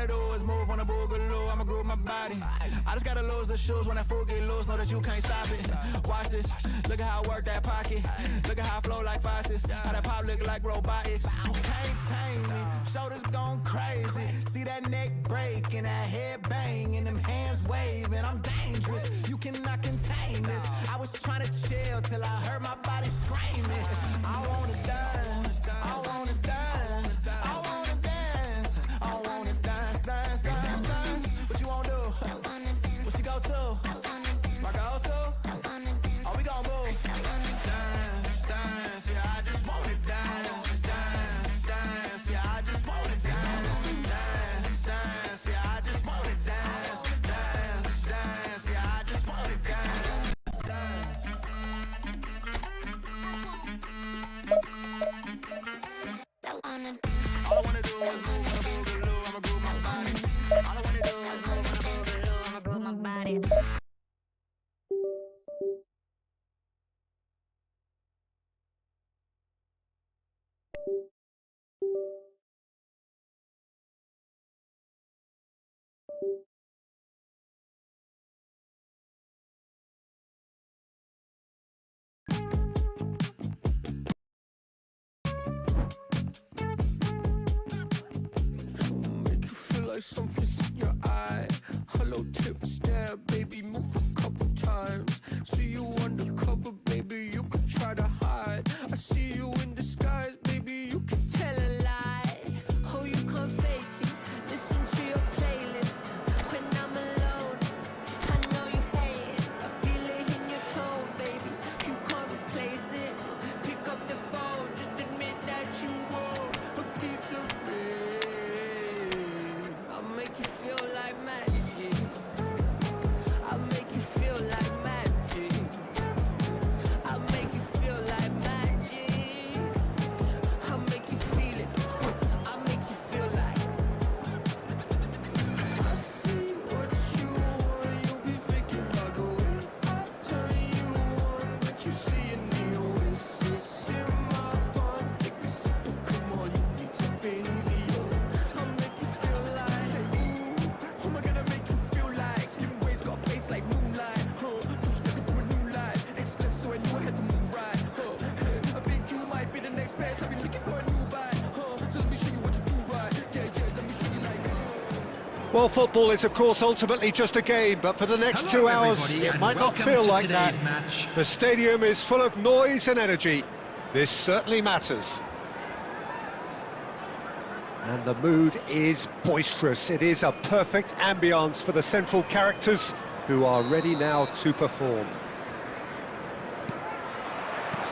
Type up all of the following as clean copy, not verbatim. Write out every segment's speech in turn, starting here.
wanna do is move on a boogaloo. I'ma groove my body. I just gotta lose the shoes when that fool get loose. Know that you can't stop it. Watch this. Look at how I work that pocket. Look at how I flow like faucets. How that pop look like robotics. You can't tame me. Shoulders gone crazy. See that neck break and that head bang and them hands waving. I'm dangerous. You cannot contain this. I was trying to chill till I heard my body screaming. I wanna dance. I wanna dance. I wanna dance. I wanna dance, dance, dance, dance. What you wanna do? What you go to? Rock a old school? Oh, we gon' move. Dance, dance, yeah, I just wanna dance, dance, dance, yeah, I just wanna dance, dance, dance, yeah, I just wanna dance, dance, dance, yeah, I just wanna dance, All I wanna do is move on a boogaloo, I'ma groove my body. All I wanna do is move on a boogaloo, I'ma groove my body. Make you feel like something's in your eye. Hello, tip stare, baby, move a couple times. See you undercover, baby, you can try to hide. I see you in disguise, baby, you can tell a lie. Oh, you can't fake it. Listen to your playlist when I'm alone. I know you hate it. I feel it in your tone, baby. You can't replace it. Pick up the phone, just admit that you want a piece of me. I'll make you feel like magic. I'll make you feel like magic. I'll make you feel like magic. I'll make you feel it. I'll make you feel like I see what you want. You'll be thinking about the way I turn you on. What you see in the oasis in my palm. Take a sip, come on, you need something easier. I'll make you feel like, ooh, who am I gonna make you feel like? Slim waist, got a face like moonlight, you stuck into a new life. Next left, so I knew I had to move right, I think you might be the next best. I've been looking for a new bite, so let me show you what you do right. Yeah, let me show you like, Well, football is, of course, ultimately just a game, but for the next 2 hours, it might not feel like that. The stadium is full of noise and energy. This certainly matters. And the mood is boisterous. It is a perfect ambience for the central characters who are ready now to perform.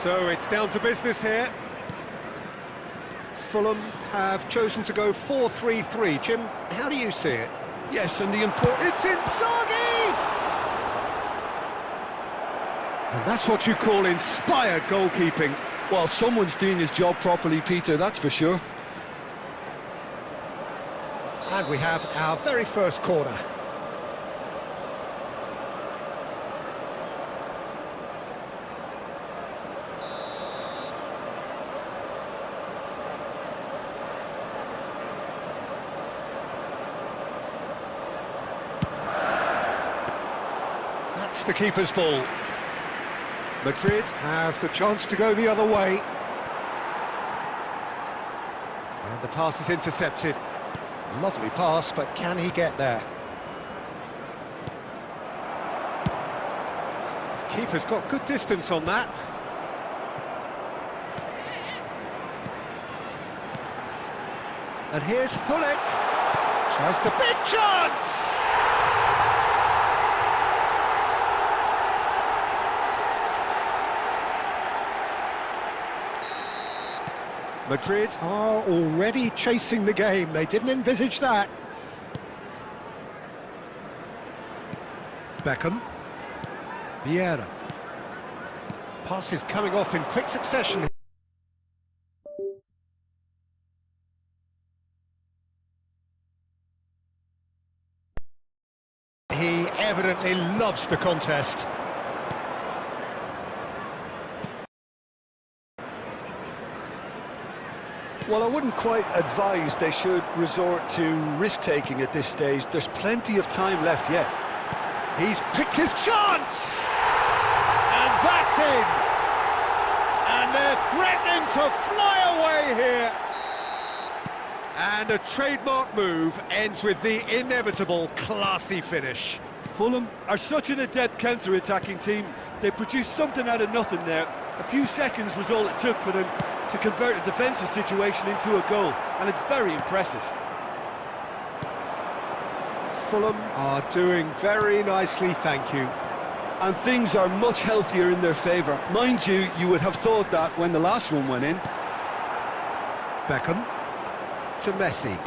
So it's down to business here. Fulham have chosen to go 4-3-3. Jim, how do you see it? Yes, and the important... It's Inzaghi! And that's what you call inspired goalkeeping. Well, someone's doing his job properly, Peter, that's for sure. And we have our very first corner. That's the keeper's ball. Madrid have the chance to go the other way. And the pass is intercepted. Lovely pass, but can he get there? Keeper's got good distance on that. And here's Hullet. Tries to big chance! Madrid are already chasing the game. They didn't envisage that. Beckham. Vieira. Passes coming off in quick succession. He evidently loves the contest. Well, I wouldn't quite advise they should resort to risk-taking at this stage. There's plenty of time left yet. He's picked his chance! And that's in! And they're threatening to fly away here! And a trademark move ends with the inevitable classy finish. Fulham are such an adept counter-attacking team. They produced something out of nothing there. A few seconds was all it took for them to convert a defensive situation into a goal, and it's very impressive. Fulham are doing very nicely, thank you. And things are much healthier in their favour. Mind you, you would have thought that when the last one went in. Beckham to Messi.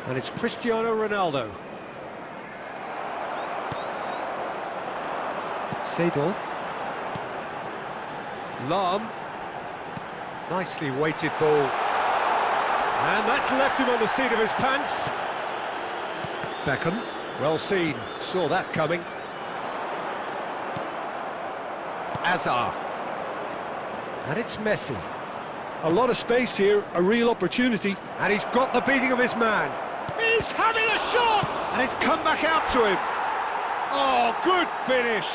And it's Cristiano Ronaldo. Seedorf. Lahm. Nicely weighted ball. And that's left him on the seat of his pants. Beckham, well seen, saw that coming. Azar. And it's Messi. A lot of space here, a real opportunity. And he's got the beating of his man. He's having a shot! And it's come back out to him. Oh, good finish.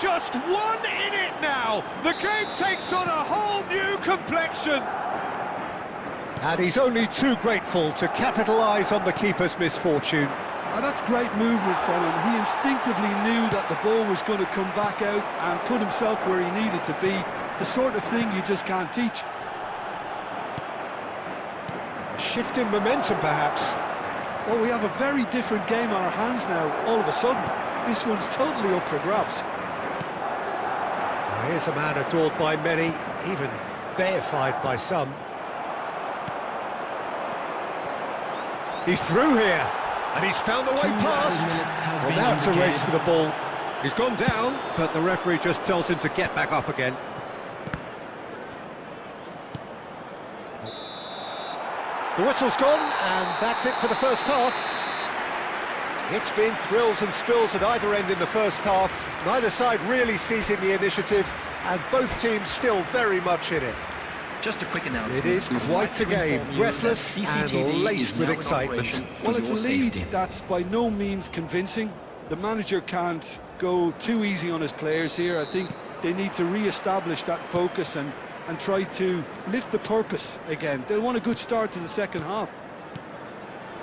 Just one in it now. The game takes on a whole new complexion. And he's only too grateful to capitalise on the keeper's misfortune. And that's great movement from him. He instinctively knew that the ball was going to come back out and put himself where he needed to be. The sort of thing you just can't teach. A shift in momentum, perhaps. Well, we have a very different game on our hands now, all of a sudden. This one's totally up for grabs. Here's a man adored by many, even deified by some. He's through here, and he's found the way past. Well, now it's a race for the ball. He's gone down, but the referee just tells him to get back up again. The whistle's gone, and that's it for the first half. It's been thrills and spills at either end in the first half. Neither side really seizing the initiative, and both teams still very much in it. Just a quick announcement. It is quite a game, breathless and laced with excitement. Well, it's a lead that's by no means convincing. The manager can't go too easy on his players here. I think they need to re-establish that focus and try to lift the purpose again. They'll want a good start to the second half.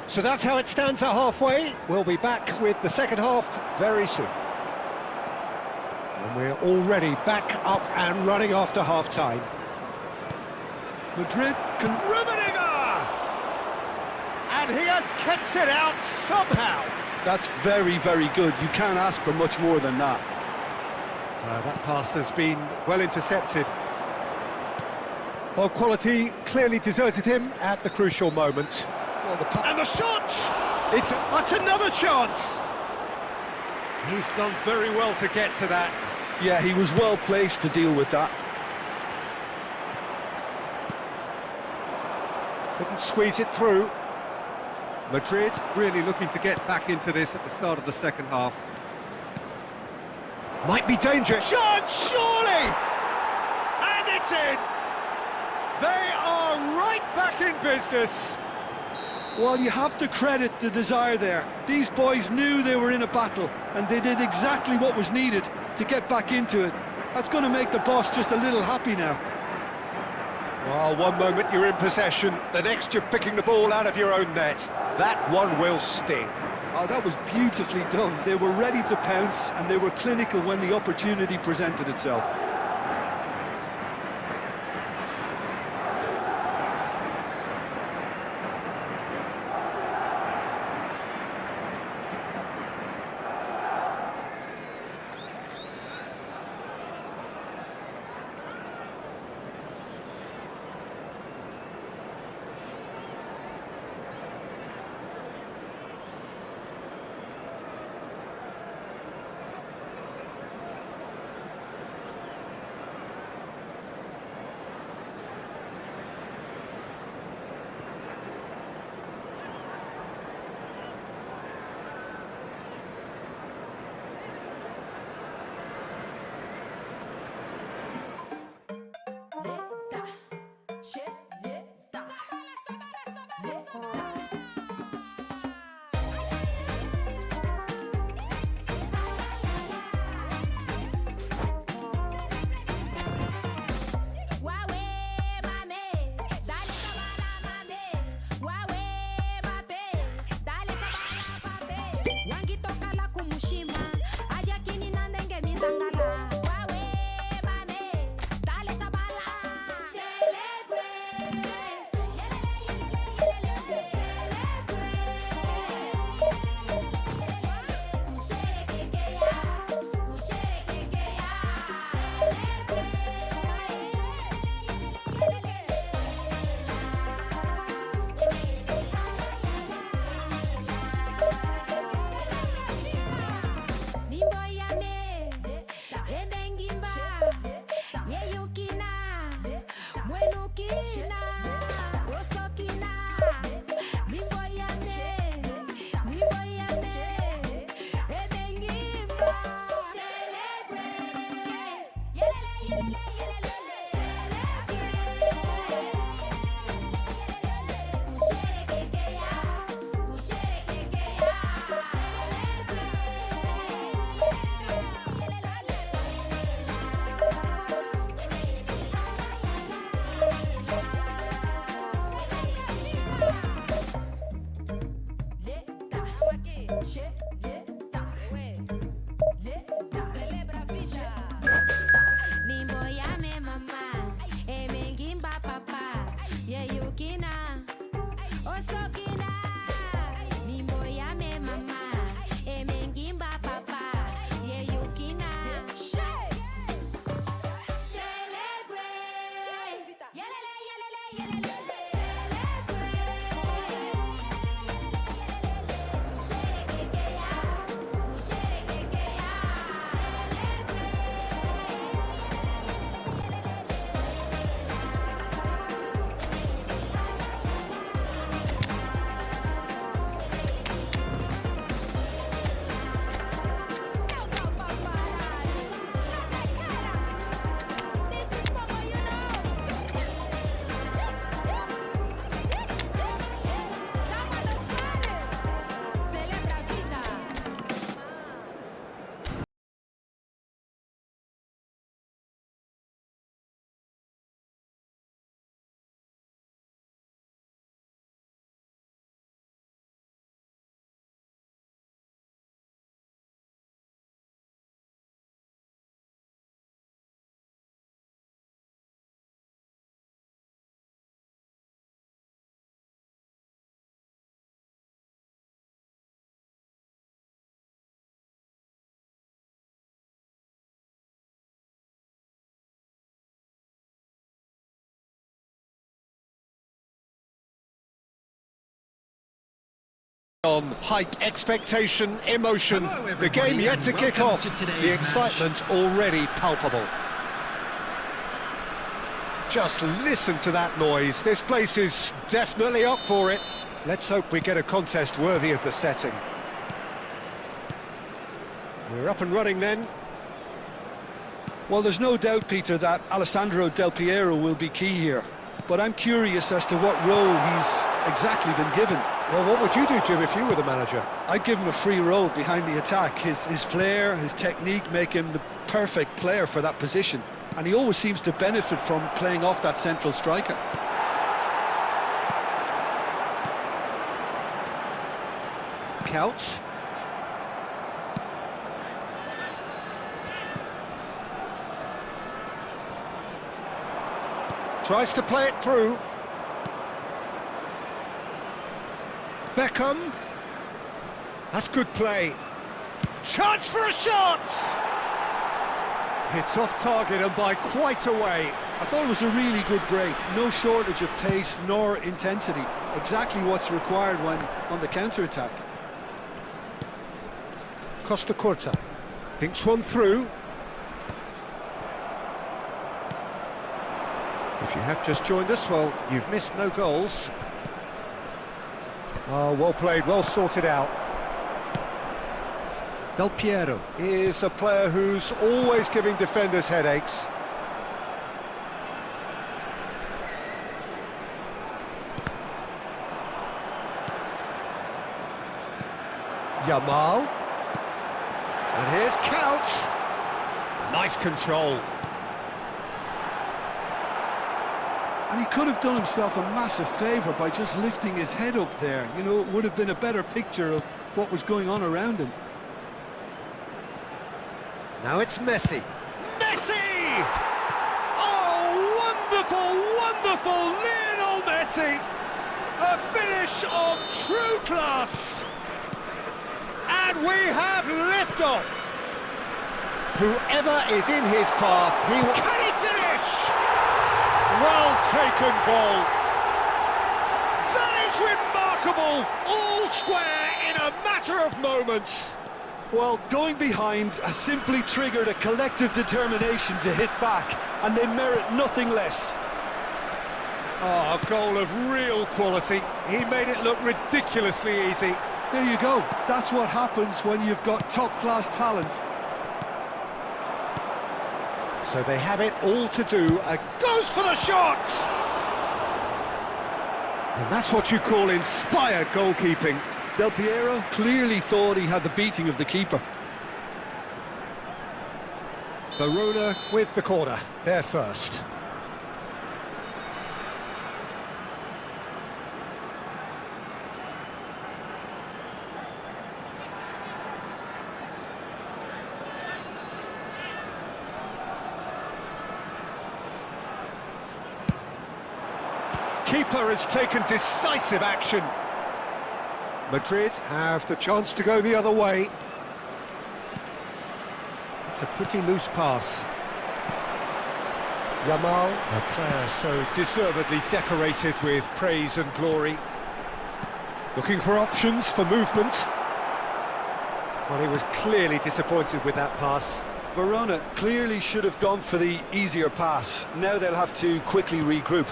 So that's how it stands at halfway. We'll be back with the second half very soon. And we're already back up and running after half-time. Madrid can... Rummenigge! And he has kept it out somehow. That's very, very good. You can't ask for much more than that. That pass has been well intercepted. Well, quality clearly deserted him at the crucial moment. Well, and the shot! That's another chance! He's done very well to get to that. Yeah, he was well placed to deal with that. Couldn't squeeze it through. Madrid really looking to get back into this at the start of the second half. Might be dangerous. Shot, surely! And it's in! They are right back in business. Well, you have to credit the desire there. These boys knew they were in a battle, and they did exactly what was needed to get back into it. That's going to make the boss just a little happy now. Well, one moment you're in possession, the next you're picking the ball out of your own net. That one will sting. Oh, that was beautifully done. They were ready to pounce, and they were clinical when the opportunity presented itself. Osokina, Mimboya me mama, Emengimba papa, Yeyukina. Celebrate, yelele, yelele, yelele, On height, expectation, emotion. The game yet to kick off. The excitement already palpable. Just listen to that noise. This place is definitely up for it. Let's hope we get a contest worthy of the setting. We're up and running then. Well, there's no doubt, Peter, that Alessandro Del Piero will be key here. But I'm curious as to what role he's exactly been given. Well, what would you do, Jim, if you were the manager? I'd give him a free role behind the attack. His flair, his technique make him the perfect player for that position. And he always seems to benefit from playing off that central striker. Couch. Tries to play it through. Beckham. That's good play. Chance for a shot! It's off target and by quite a way. I thought it was a really good break. No shortage of pace nor intensity. Exactly what's required when on the counter-attack. Costa Curta. Thinks one through. If you have just joined us, well, you've missed no goals. Oh, well played, well sorted out. Del Piero is a player who's always giving defenders headaches. Yamal. And here's Couch. Nice control. And he could have done himself a massive favour by just lifting his head up there. You know, it would have been a better picture of what was going on around him. Now it's Messi. Messi! Oh, wonderful, wonderful Lionel Messi! A finish of true class! And we have liftoff! Whoever is in his path, he will... Can he finish? Well taken goal. That is remarkable. All square in a matter of moments. Well, going behind has simply triggered a collective determination to hit back, and they merit nothing less. Oh, a goal of real quality. He made it look ridiculously easy. There you go. That's what happens when you've got top-class talent. So they have it all to do. Goes for the shot! And that's what you call inspired goalkeeping. Del Piero clearly thought he had the beating of the keeper. Verona with the corner. They're first. keeper has taken decisive action. Madrid have the chance to go the other way. It's a pretty loose pass. Yamal, a player so deservedly decorated with praise and glory. Looking for options for movement. Well, he was clearly disappointed with that pass. Verona clearly should have gone for the easier pass. Now they'll have to quickly regroup.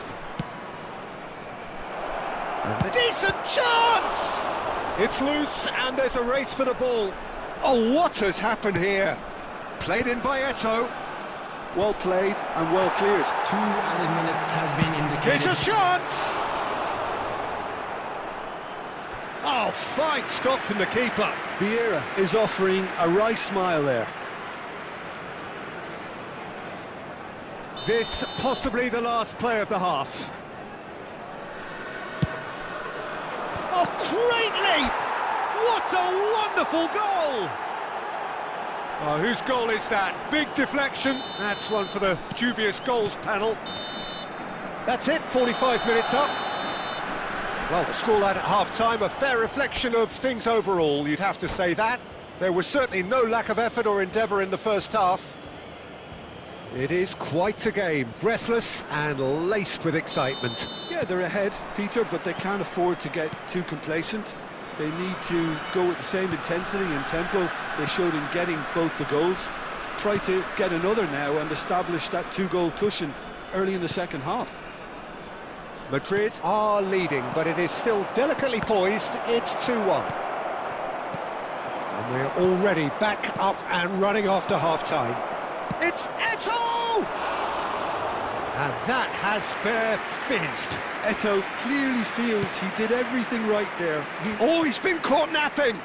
And a decent chance! It's loose and there's a race for the ball. Oh, what has happened here? Played in by Eto'o. Well played and well cleared. 2 added minutes has been indicated. Here's a chance! Oh, fine stop from the keeper. Vieira is offering a wry smile there. This possibly the last play of the half. Oh, great leap! What a wonderful goal! Oh, whose goal is that? Big deflection. That's one for the dubious goals panel. That's it, 45 minutes up. Well, the scoreline at half-time, a fair reflection of things overall, you'd have to say that. There was certainly no lack of effort or endeavour in the first half. It is quite a game, breathless and laced with excitement. Yeah, they're ahead, Peter, but they can't afford to get too complacent. They need to go with the same intensity and tempo they showed in getting both the goals. Try to get another now and establish that 2-goal cushion early in the second half. Madrid are leading, but it is still delicately poised. It's 2-1. And we're already back up and running after half-time. It's Eto'o! And that has fair fizzed. Eto'o clearly feels he did everything right there. Oh, he's been caught napping!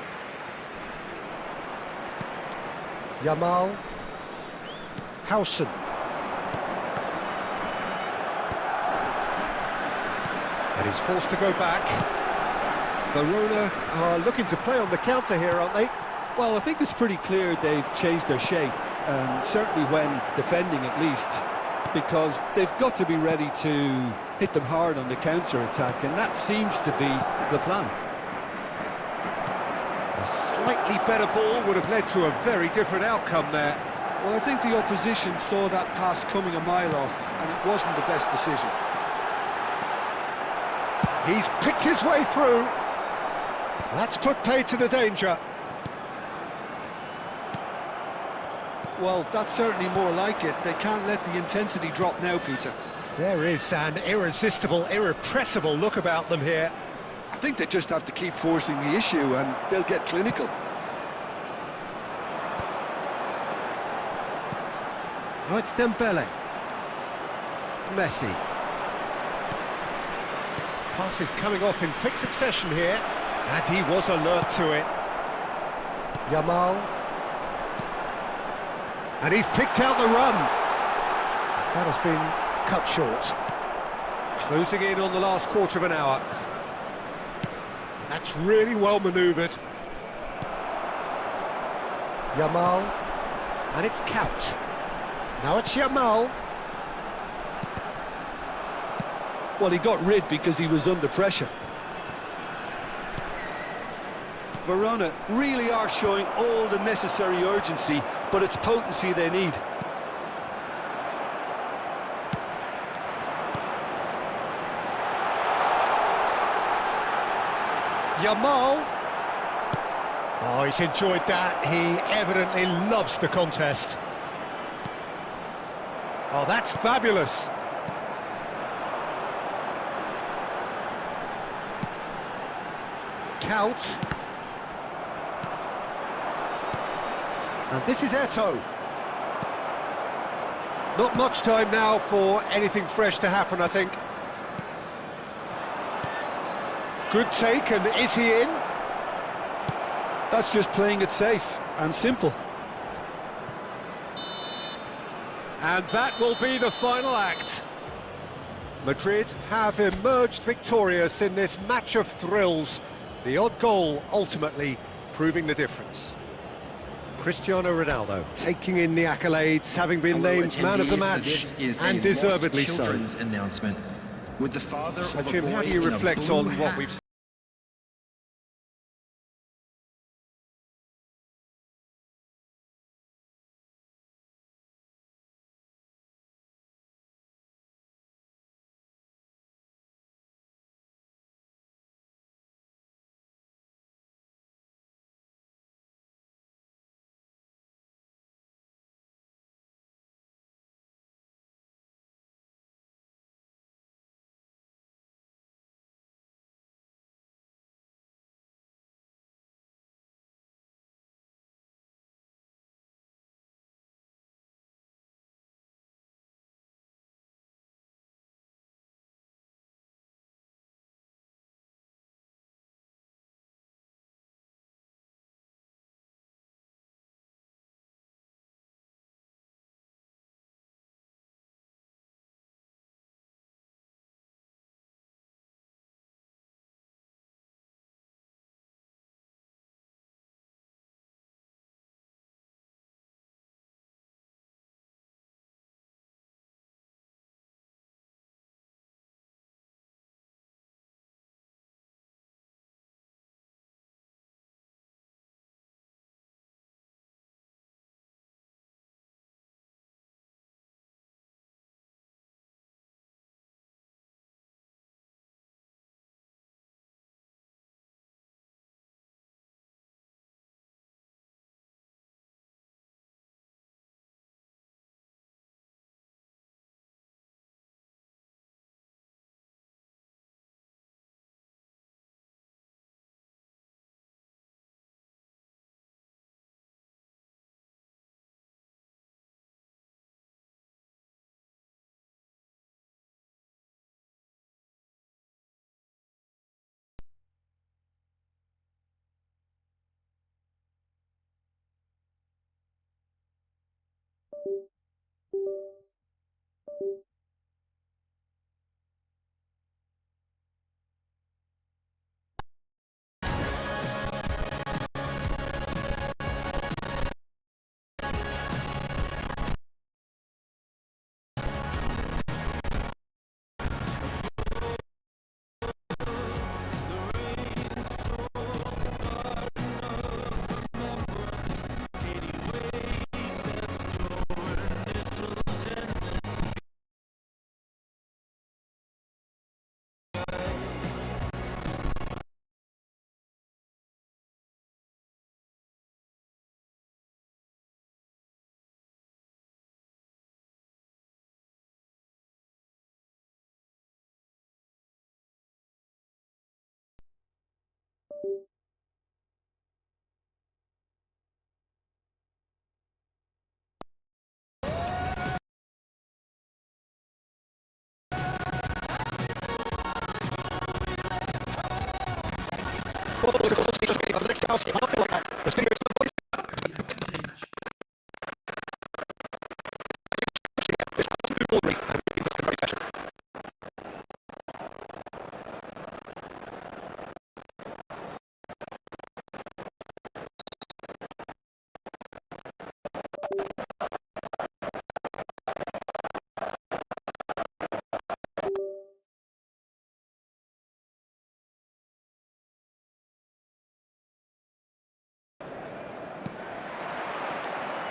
Yamal. Howson. And he's forced to go back. Verona are looking to play on the counter here, aren't they? Well, I think it's pretty clear they've changed their shape, certainly when defending at least, because they've got to be ready to hit them hard on the counter-attack, and that seems to be the plan. A slightly better ball would have led to a very different outcome there. Well, I think the opposition saw that pass coming a mile off, and it wasn't the best decision. He's picked his way through. That's put paid to the danger. Well, that's certainly more like it. They can't let the intensity drop now, Peter. There is an irresistible, irrepressible look about them here. I think they just have to keep forcing the issue and they'll get clinical. Oh, it's Dembele. Messi. Pass is coming off in quick succession here, and he was alert to it. Yamal. And he's picked out the run. That has been cut short. Closing in on the last quarter of an hour. That's really well manoeuvred. Yamal. And it's Kaut. Now it's Yamal. Well, he got rid because he was under pressure. Verona really are showing all the necessary urgency, but it's potency they need. Yamal. Oh, he's enjoyed that. He evidently loves the contest. Oh, that's fabulous. Kaut. And this is Eto'o. Not much time now for anything fresh to happen, I think. Good take, and is he in? That's just playing it safe and simple. And that will be the final act. Madrid have emerged victorious in this match of thrills. The odd goal ultimately proving the difference. Cristiano Ronaldo taking in the accolades, having been named man of the match, and deservedly so. Announcement. with the father So of a Jim, boy how do you in a reflect blue on what hat. we've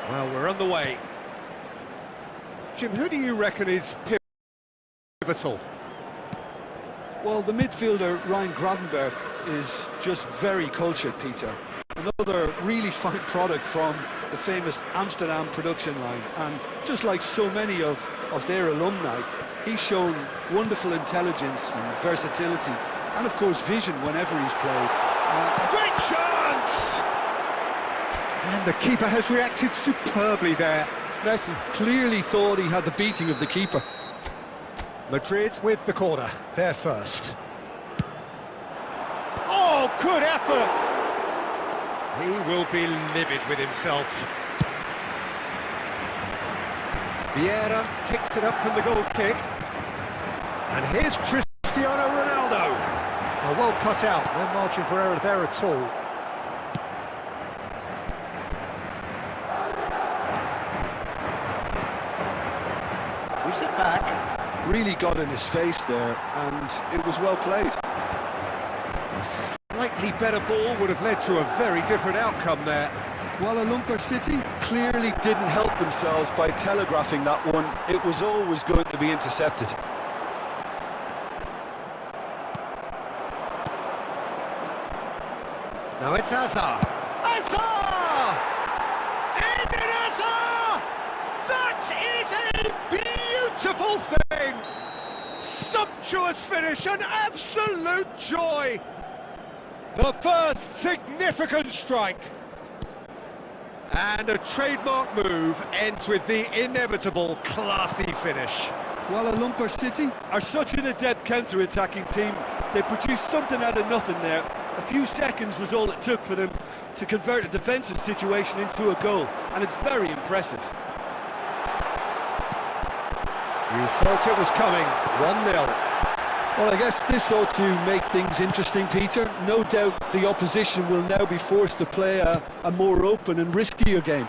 Well, we're on the way. Jim, who do you reckon is pivotal? Well, the midfielder Ryan Gravenberch is just very cultured, Peter. Another really fine product from the famous Amsterdam production line, and just like so many of their alumni, he's shown wonderful intelligence and versatility, and of course vision whenever he's played. Great chance! And the keeper has reacted superbly there. Messi clearly thought he had the beating of the keeper. Madrid with the corner, they're first. Oh, good effort! He will be livid with himself. Vieira kicks it up from the goal kick. And here's Cristiano Ronaldo. Well cut out, no margin for error there at all. Moves it back. really got in his face there, and it was well played. A slightly better ball would have led to a very different outcome there. Kuala Lumpur City clearly didn't help themselves by telegraphing that one. It was always going to be intercepted. Now it's Azar. Azar! Eden Azar! That is a beautiful thing! Sumptuous finish, an absolute joy! The first significant strike. And a trademark move ends with the inevitable classy finish. Kuala Lumpur City are such an adept counter-attacking team. They produced something out of nothing there. A few seconds was all it took for them to convert a defensive situation into a goal, and it's very impressive. You felt it was coming, 1-0. Well, I guess this ought to make things interesting, Peter. No doubt the opposition will now be forced to play a more open and riskier game.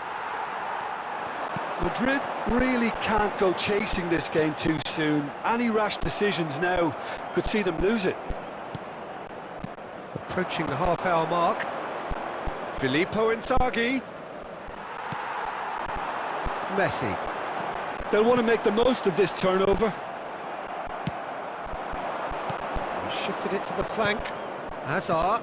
Madrid really can't go chasing this game too soon. Any rash decisions now could see them lose it. Approaching the half-hour mark. Filippo Inzaghi. Messi. They'll want to make the most of this turnover. Shifted it to the flank. Hazard.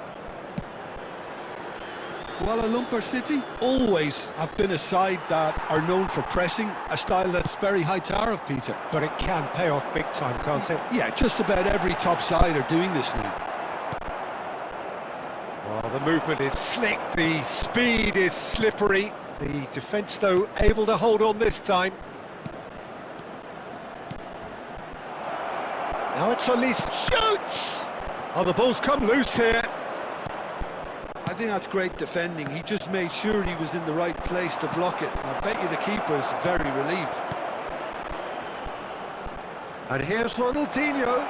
Kuala Lumpur City always have been a side that are known for pressing, a style that's very high tariff, Peter. But it can pay off big time, can't it? Yeah, just about every top side are doing this now. Well, the movement is slick, the speed is slippery. The defence, though, able to hold on this time. Now it's Solis, shoots! Oh, the ball's come loose here. I think that's great defending. He just made sure he was in the right place to block it. I bet you the keeper's very relieved. And here's Ronaldinho.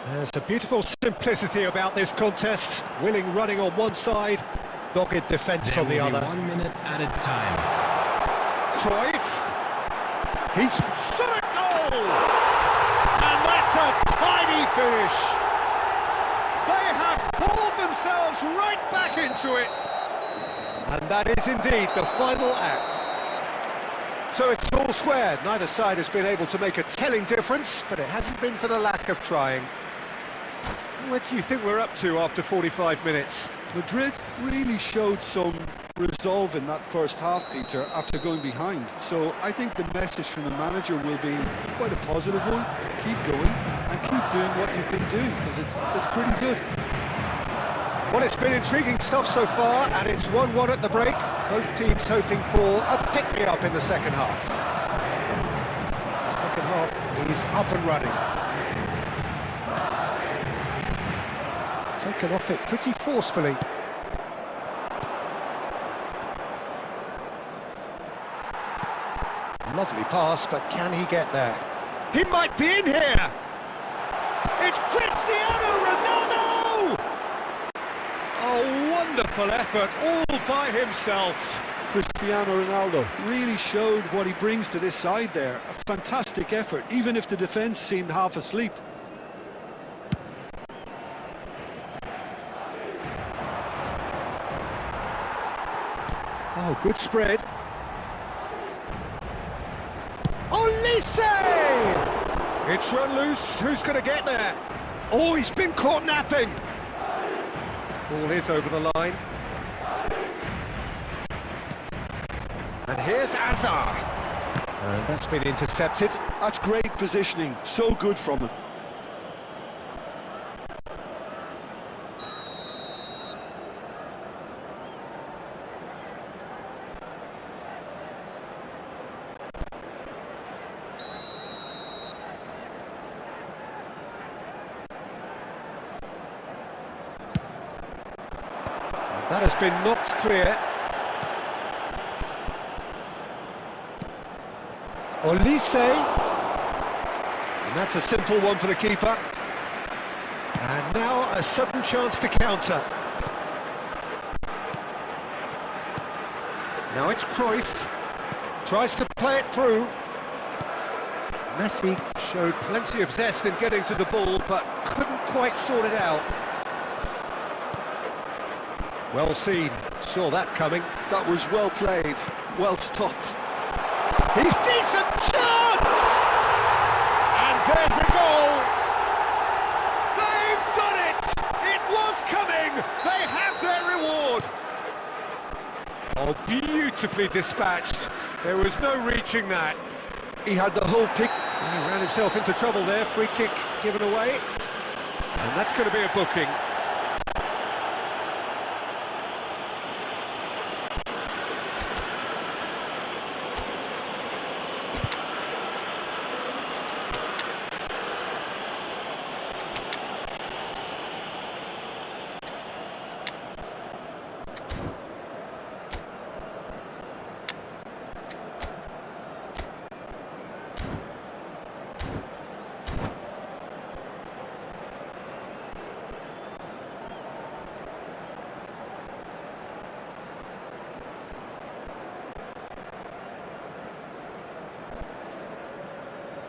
There's a beautiful simplicity about this contest. Willing running on one side, dogged defence on the other. 1 minute at a time. Cruyff. He's shot a goal! And that's a tiny finish. They have pulled themselves right back into it. And that is indeed the final act. So it's all square. Neither side has been able to make a telling difference, but it hasn't been for the lack of trying. What do you think we're up to after 45 minutes? Madrid really showed some resolve in that first half, Peter, after going behind. So I think the message from the manager will be quite a positive one. Keep going and keep doing what you've been doing, because it's pretty good. Well, it's been intriguing stuff so far, and it's 1-1 at the break. Both teams hoping for a pick-me-up in the second half. The second half is up and running. Taken off it pretty forcefully. Lovely pass, but can he get there? He might be in here! It's Cristiano Ronaldo! A wonderful effort, all by himself. Cristiano Ronaldo really showed what he brings to this side there. A fantastic effort, even if the defence seemed half asleep. Oh, good spread. Olise! It's run loose. Who's going to get there? Oh, he's been caught napping. Ball is over the line. And here's Azar. And that's been intercepted. That's great positioning. So good from him. That has been knocked clear. Olise. And that's a simple one for the keeper. And now a sudden chance to counter. Now it's Cruyff. Tries to play it through. Messi showed plenty of zest in getting to the ball, but couldn't quite sort it out. Well seen, saw that coming. That was well played, well stopped. He's decent chance! And there's a goal! They've done it! It was coming! They have their reward! Oh, beautifully dispatched. There was no reaching that. He had the whole pick. He ran himself into trouble there, free kick given away. And that's going to be a booking.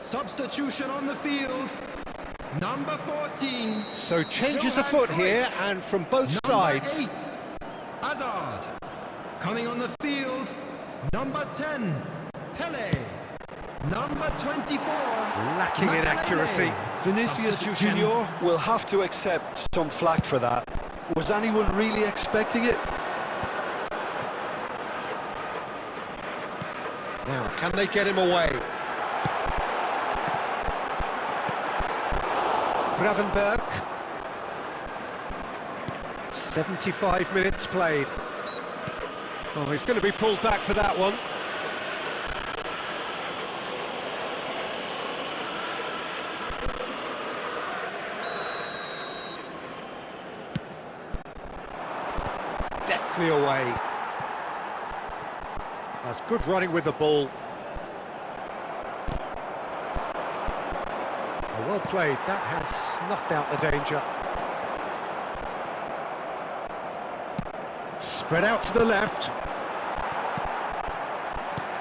Substitution on the field. Number 14. So changes afoot here, and from both sides. 8. Hazard. Coming on the field. Number 10. Pele. Number 24. Lacking in accuracy. Vinicius Substitution. Junior will have to accept some flack for that. Was anyone really expecting it? Now, can they get him away? Gravenberg. 75 minutes played. Oh, he's going to be pulled back for that one. Deftly away. That's good running with the ball. Oh, well played. That has snuffed out the danger. Spread out to the left.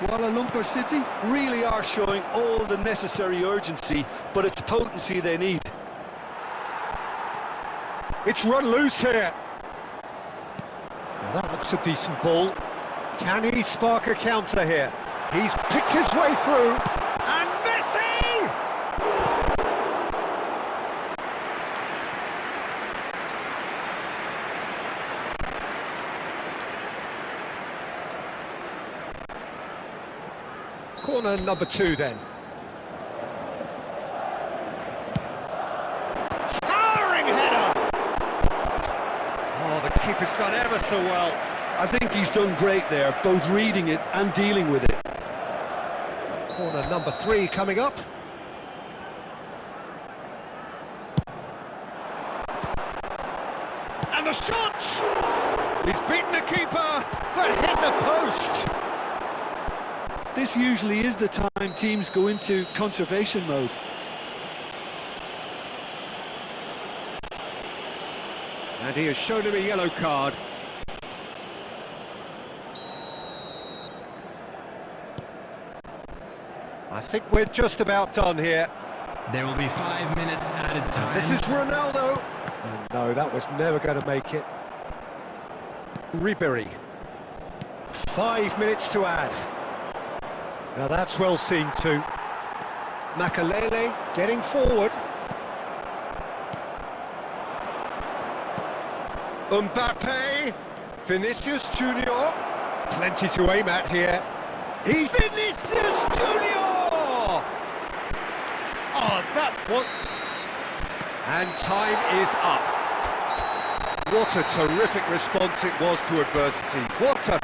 Kuala Lumpur City really are showing all the necessary urgency, but it's potency they need. It's run loose here. Now that looks a decent ball. Can he spark a counter here? He's picked his way through. And Messi! Corner number 2 then. Towering header! Oh, the keeper's done ever so well. I think he's done great there, both reading it and dealing with it. Corner number 3 coming up. And the shot! He's beaten the keeper, but hit the post. This usually is the time teams go into conservation mode. And he has shown him a yellow card. I think we're just about done here. There will be 5 minutes added time. This is Ronaldo. And no, that was never going to make it. Ribery. 5 minutes to add. Now that's well seen too. Makalele getting forward. Mbappe. Vinicius Junior. Plenty to aim at here. He's Vinicius Junior! Oh, that one. And time is up. What a terrific response it was to adversity. What a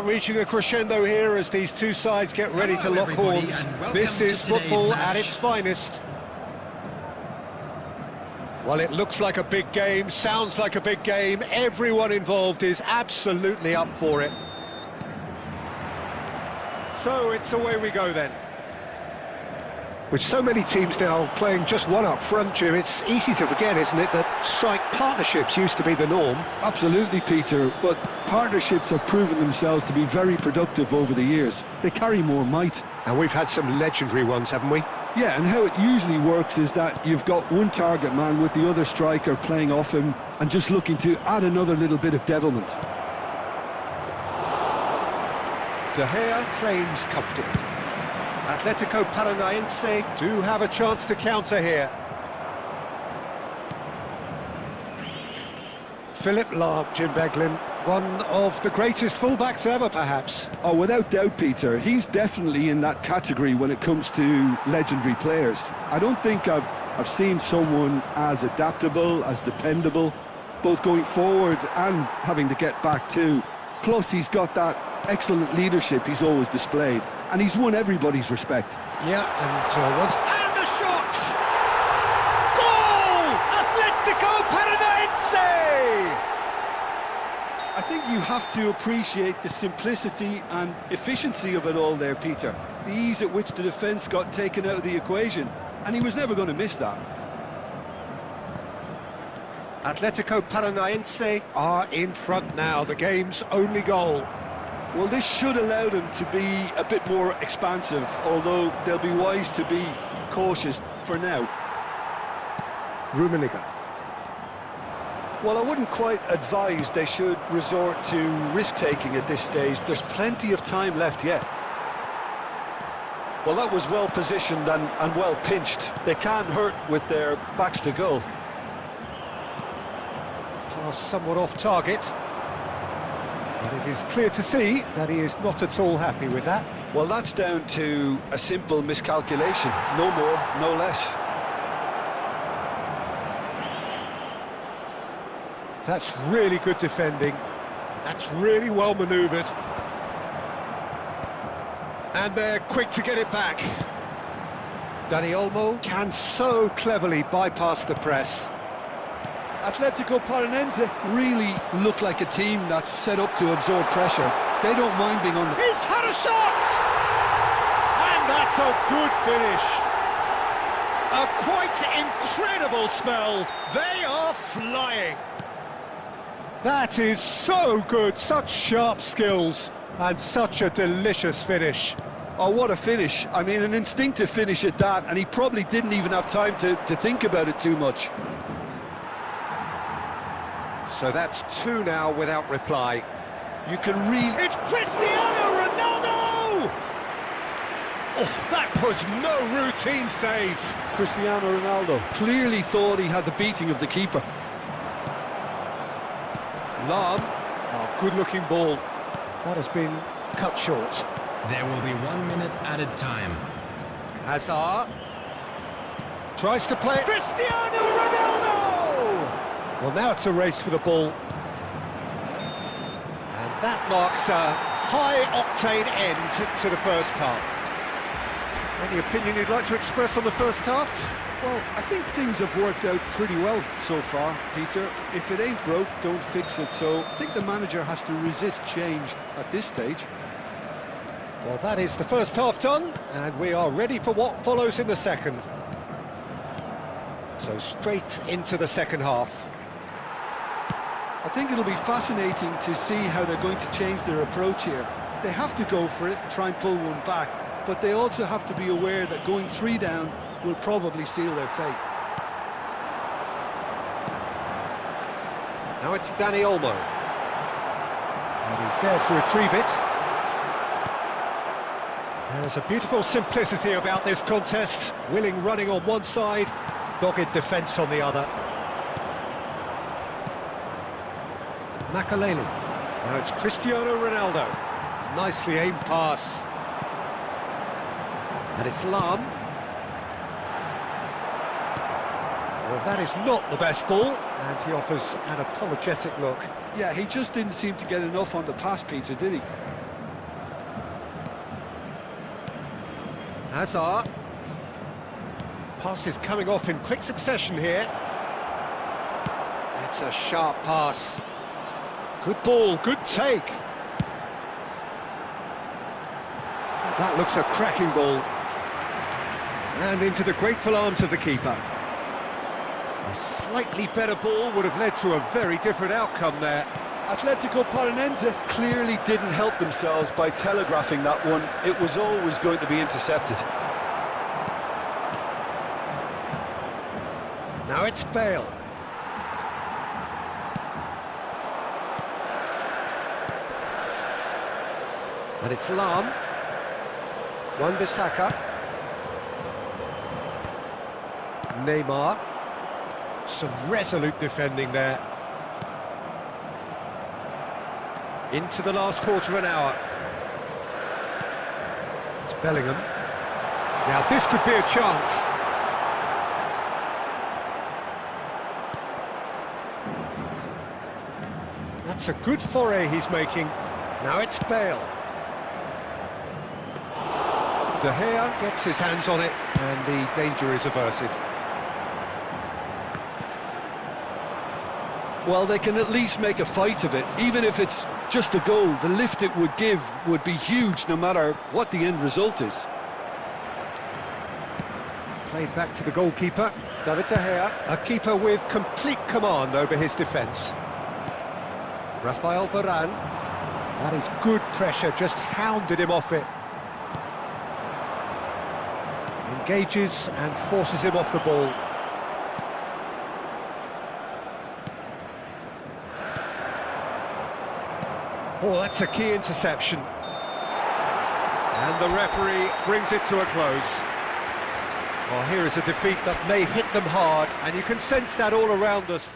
Reaching a crescendo here as these two sides get ready to lock horns. This is football at its finest. Well, it looks like a big game, sounds like a big game. Everyone involved is absolutely up for it. So it's away we go then. With so many teams now playing just one up front, Jim, it's easy to forget, isn't it, that strike partnerships used to be the norm. Absolutely, Peter, but partnerships have proven themselves to be very productive over the years. They carry more might. And we've had some legendary ones, haven't we? Yeah, and how it usually works is that you've got one target man with the other striker playing off him and just looking to add another little bit of devilment. De Gea claims comfortably. Atletico Paranaense do have a chance to counter here. Philip Lahm, Jim Beglin, one of the greatest fullbacks ever, perhaps. Oh, without doubt, Peter. He's definitely in that category when it comes to legendary players. I don't think I've seen someone as adaptable, as dependable, both going forward and having to get back too. Plus, he's got that excellent leadership he's always displayed, and he's won everybody's respect. Yeah, and the shot! Goal! Atletico Paranaense! I think you have to appreciate the simplicity and efficiency of it all there, Peter. The ease at which the defence got taken out of the equation, and he was never going to miss that. Atletico Paranaense are in front now, the game's only goal. Well, this should allow them to be a bit more expansive, although they'll be wise to be cautious for now. Rummenigge. Well, I wouldn't quite advise they should resort to risk-taking at this stage. There's plenty of time left yet. Well, that was well positioned and well pinched. They can't hurt with their backs to goal. Pass somewhat off target. But it is clear to see that he is not at all happy with that. Well, that's down to a simple miscalculation. No more, no less. That's really good defending. That's really well manoeuvred. And they're quick to get it back. Dani Olmo can so cleverly bypass the press. Atletico Paranaense really look like a team that's set up to absorb pressure. They don't mind being on the... He's had a shot! And that's a good finish. A quite incredible spell. They are flying. That is so good, such sharp skills, and such a delicious finish. Oh, what a finish. I mean, an instinctive finish at that, and he probably didn't even have time to think about it too much. So that's two now without reply. You can really... It's Cristiano Ronaldo! Oh, that was no routine save. Cristiano Ronaldo clearly thought he had the beating of the keeper. Lahm, oh, good-looking ball. That has been cut short. There will be 1 minute added time. Hazard tries to play it. Cristiano Ronaldo! Well, now it's a race for the ball. And that marks a high-octane end to the first half. Any opinion you'd like to express on the first half? Well, I think things have worked out pretty well so far, Peter. If it ain't broke, don't fix it. So I think the manager has to resist change at this stage. Well, that is the first half done, and we are ready for what follows in the second. So straight into the second half. I think it'll be fascinating to see how they're going to change their approach here. They have to go for it, try and pull one back, but they also have to be aware that going 3 down will probably seal their fate. Now it's Dani Olmo. And he's there to retrieve it. There's a beautiful simplicity about this contest. Willing running on one side, dogged defence on the other. Makaleli. Now it's Cristiano Ronaldo. Nicely aimed pass. And it's Lahm. Well, that is not the best ball, and he offers an apologetic look. Yeah, he just didn't seem to get enough on the pass, Peter, did he? Hazard. Pass is coming off in quick succession here. It's a sharp pass. Good ball, good take. That looks a cracking ball. And into the grateful arms of the keeper. A slightly better ball would have led to a very different outcome there. Atletico Paranaense clearly didn't help themselves by telegraphing that one. It was always going to be intercepted. Now it's Bale. And it's Lam. Wan-Bissaka. Neymar. Some resolute defending there. Into the last quarter of an hour. It's Bellingham. Now this could be a chance. That's a good foray he's making. Now it's Bale. De Gea gets his hands on it and the danger is averted. Well, they can at least make a fight of it. Even if it's just a goal, the lift it would give would be huge no matter what the end result is. Played back to the goalkeeper, David De Gea, a keeper with complete command over his defence. Rafael Varane, that is good pressure, just hounded him off it. Engages and forces him off the ball. Oh, that's a key interception. And the referee brings it to a close. Well, here is a defeat that may hit them hard, and you can sense that all around us.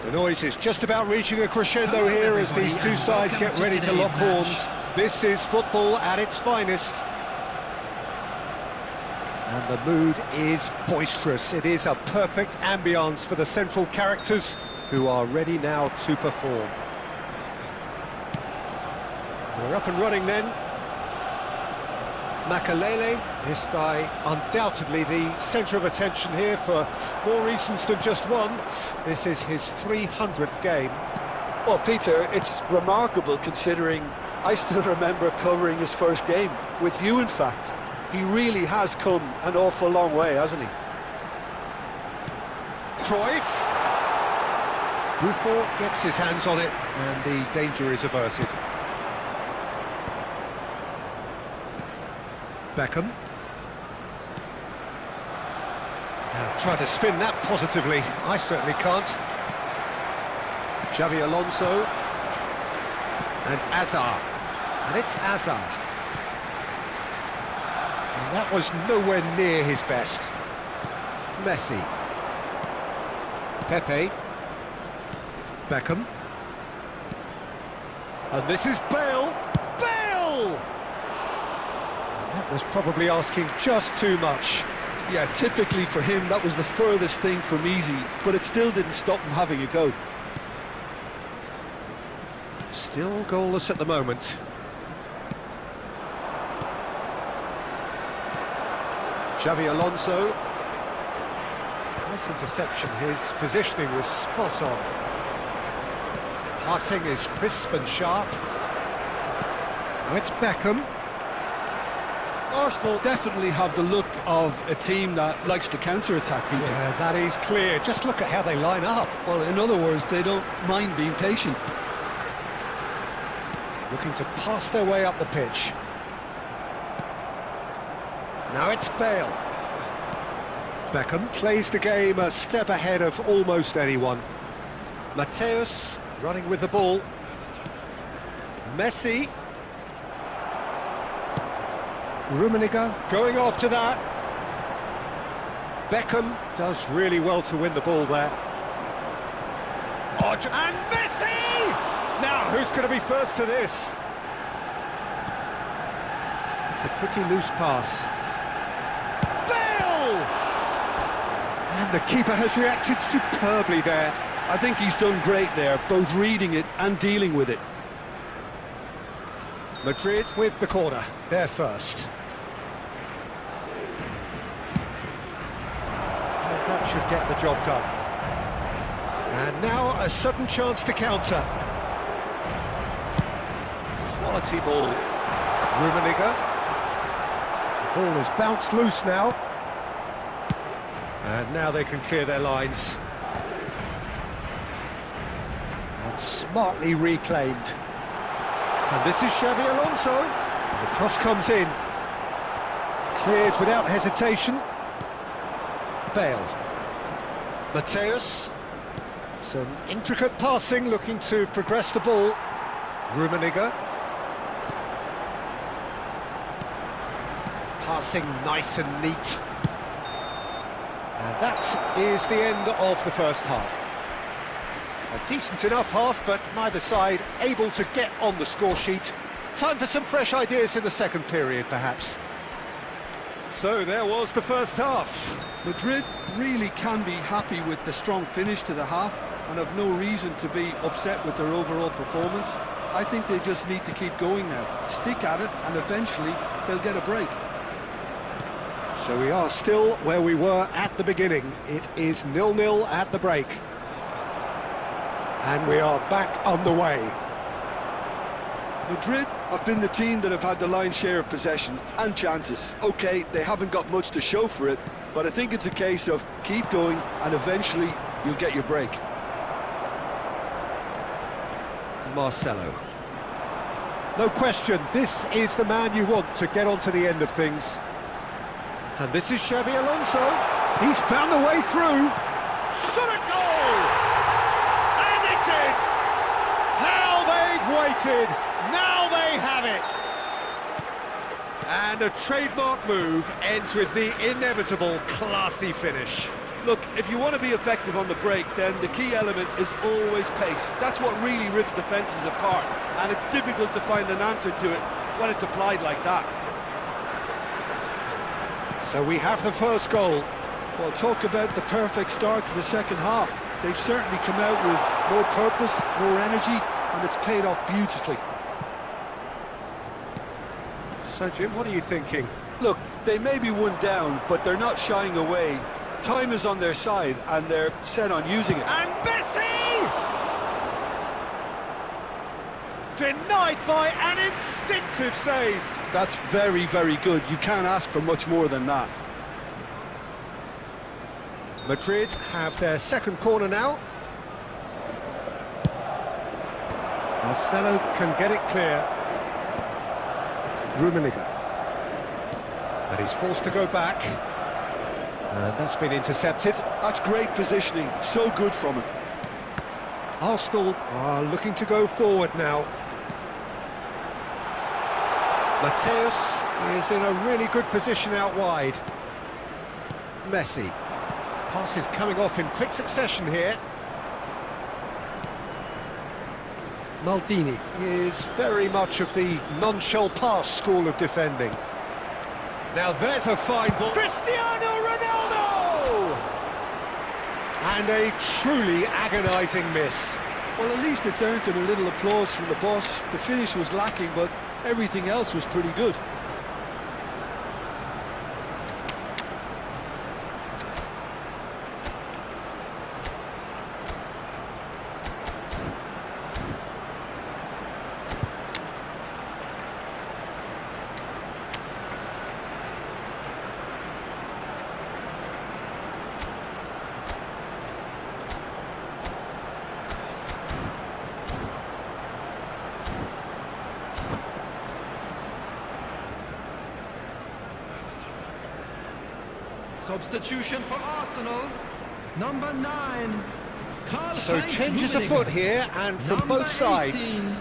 The noise is just about reaching a crescendo here as these two sides get ready to lock horns. This is football at its finest. And the mood is boisterous. It is a perfect ambience for the central characters who are ready now to perform. We're up and running then. Makalele, this guy undoubtedly the centre of attention here for more reasons than just one. This is his 300th game. Well, Peter, it's remarkable considering I still remember covering his first game, with you in fact. He really has come an awful long way, hasn't he? Cruyff. Buffon gets his hands on it and the danger is averted. Beckham. Now, try to spin that positively. I certainly can't. Xavi Alonso. And Azar. And it's Azar. And that was nowhere near his best. Messi. Pepe. Beckham. And this is Bale. Bale! That was probably asking just too much. Yeah, typically for him, that was the furthest thing from easy, but it still didn't stop him having a go. Still goalless at the moment. Xavi Alonso. Nice interception, his positioning was spot on. Passing is crisp and sharp. Now it's Beckham. Arsenal definitely have the look of a team that likes to counter-attack, Peter. Yeah, that is clear. Just look at how they line up. Well, in other words, they don't mind being patient. Looking to pass their way up the pitch. Now it's Bale. Beckham plays the game a step ahead of almost anyone. Mateus running with the ball. Messi. Rummenigge going after that. Beckham does really well to win the ball there. And Messi! Now, who's going to be first to this? It's a pretty loose pass. Bale! And the keeper has reacted superbly there. I think he's done great there, both reading it and dealing with it. Madrid with the corner, they're first. And that should get the job done. And now a sudden chance to counter. Quality ball. Rummenigge. The ball has bounced loose now. And now they can clear their lines. And smartly reclaimed. And this is Xavi Alonso. And the cross comes in. Cleared without hesitation. Bale. Mateus. Some intricate passing, looking to progress the ball. Rummenigge. Passing nice and neat. And that is the end of the first half. A decent enough half, but neither side able to get on the score sheet. Time for some fresh ideas in the second period, perhaps. So there was the first half. Madrid really can be happy with the strong finish to the half and have no reason to be upset with their overall performance. I think they just need to keep going now. Stick at it and eventually they'll get a break. So we are still where we were at the beginning. It is 0-0 at the break. And we are back on the way. Madrid have been the team that have had the lion's share of possession and chances. OK, they haven't got much to show for it, but I think it's a case of keep going and eventually you'll get your break. Marcelo. No question, this is the man you want to get onto the end of things. And this is Xavi Alonso. He's found a way through. Shot a goal! And it's in! How they've waited! Now they have it! And a trademark move ends with the inevitable classy finish. Look, if you want to be effective on the break, then the key element is always pace. That's what really rips defences apart, and it's difficult to find an answer to it when it's applied like that. So we have the first goal. Well, talk about the perfect start to the second half. They've certainly come out with more purpose, more energy, and it's paid off beautifully. So, Jim, what are you thinking? Look, they may be one down, but they're not shying away. Time is on their side, and they're set on using it. And Bessie! Denied by an instinctive save. That's very, very good. You can't ask for much more than that. Madrid have their second corner now. Marcelo can get it clear. Rummenigge. And he's forced to go back. And that's been intercepted. That's great positioning. So good from him. Arsenal are looking to go forward now. Mateus is in a really good position out wide. Messi. Passes coming off in quick succession here. Maldini is very much of the non-shell pass school of defending. Now there's a fine ball. Cristiano Ronaldo! And a truly agonising miss. Well, at least it's earned him a little applause from the boss. The finish was lacking, but everything else was pretty good. Substitution for Arsenal, number 9. So changes afoot here, and from number both sides. 18,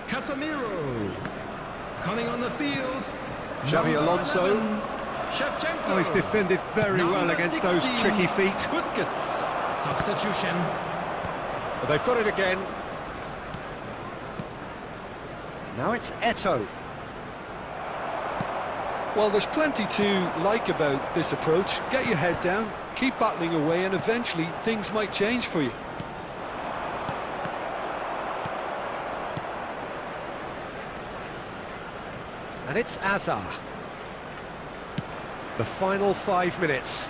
Casemiro. Coming on the field, Xavi number Alonso. 11, Shevchenko. Oh, he's defended very well Number against 16, those tricky feet. Busquets. Substitution. But they've got it again. Now it's Eto'o. Well, there's plenty to like about this approach. Get your head down, keep battling away, and eventually things might change for you. And it's Azar. The final 5 minutes.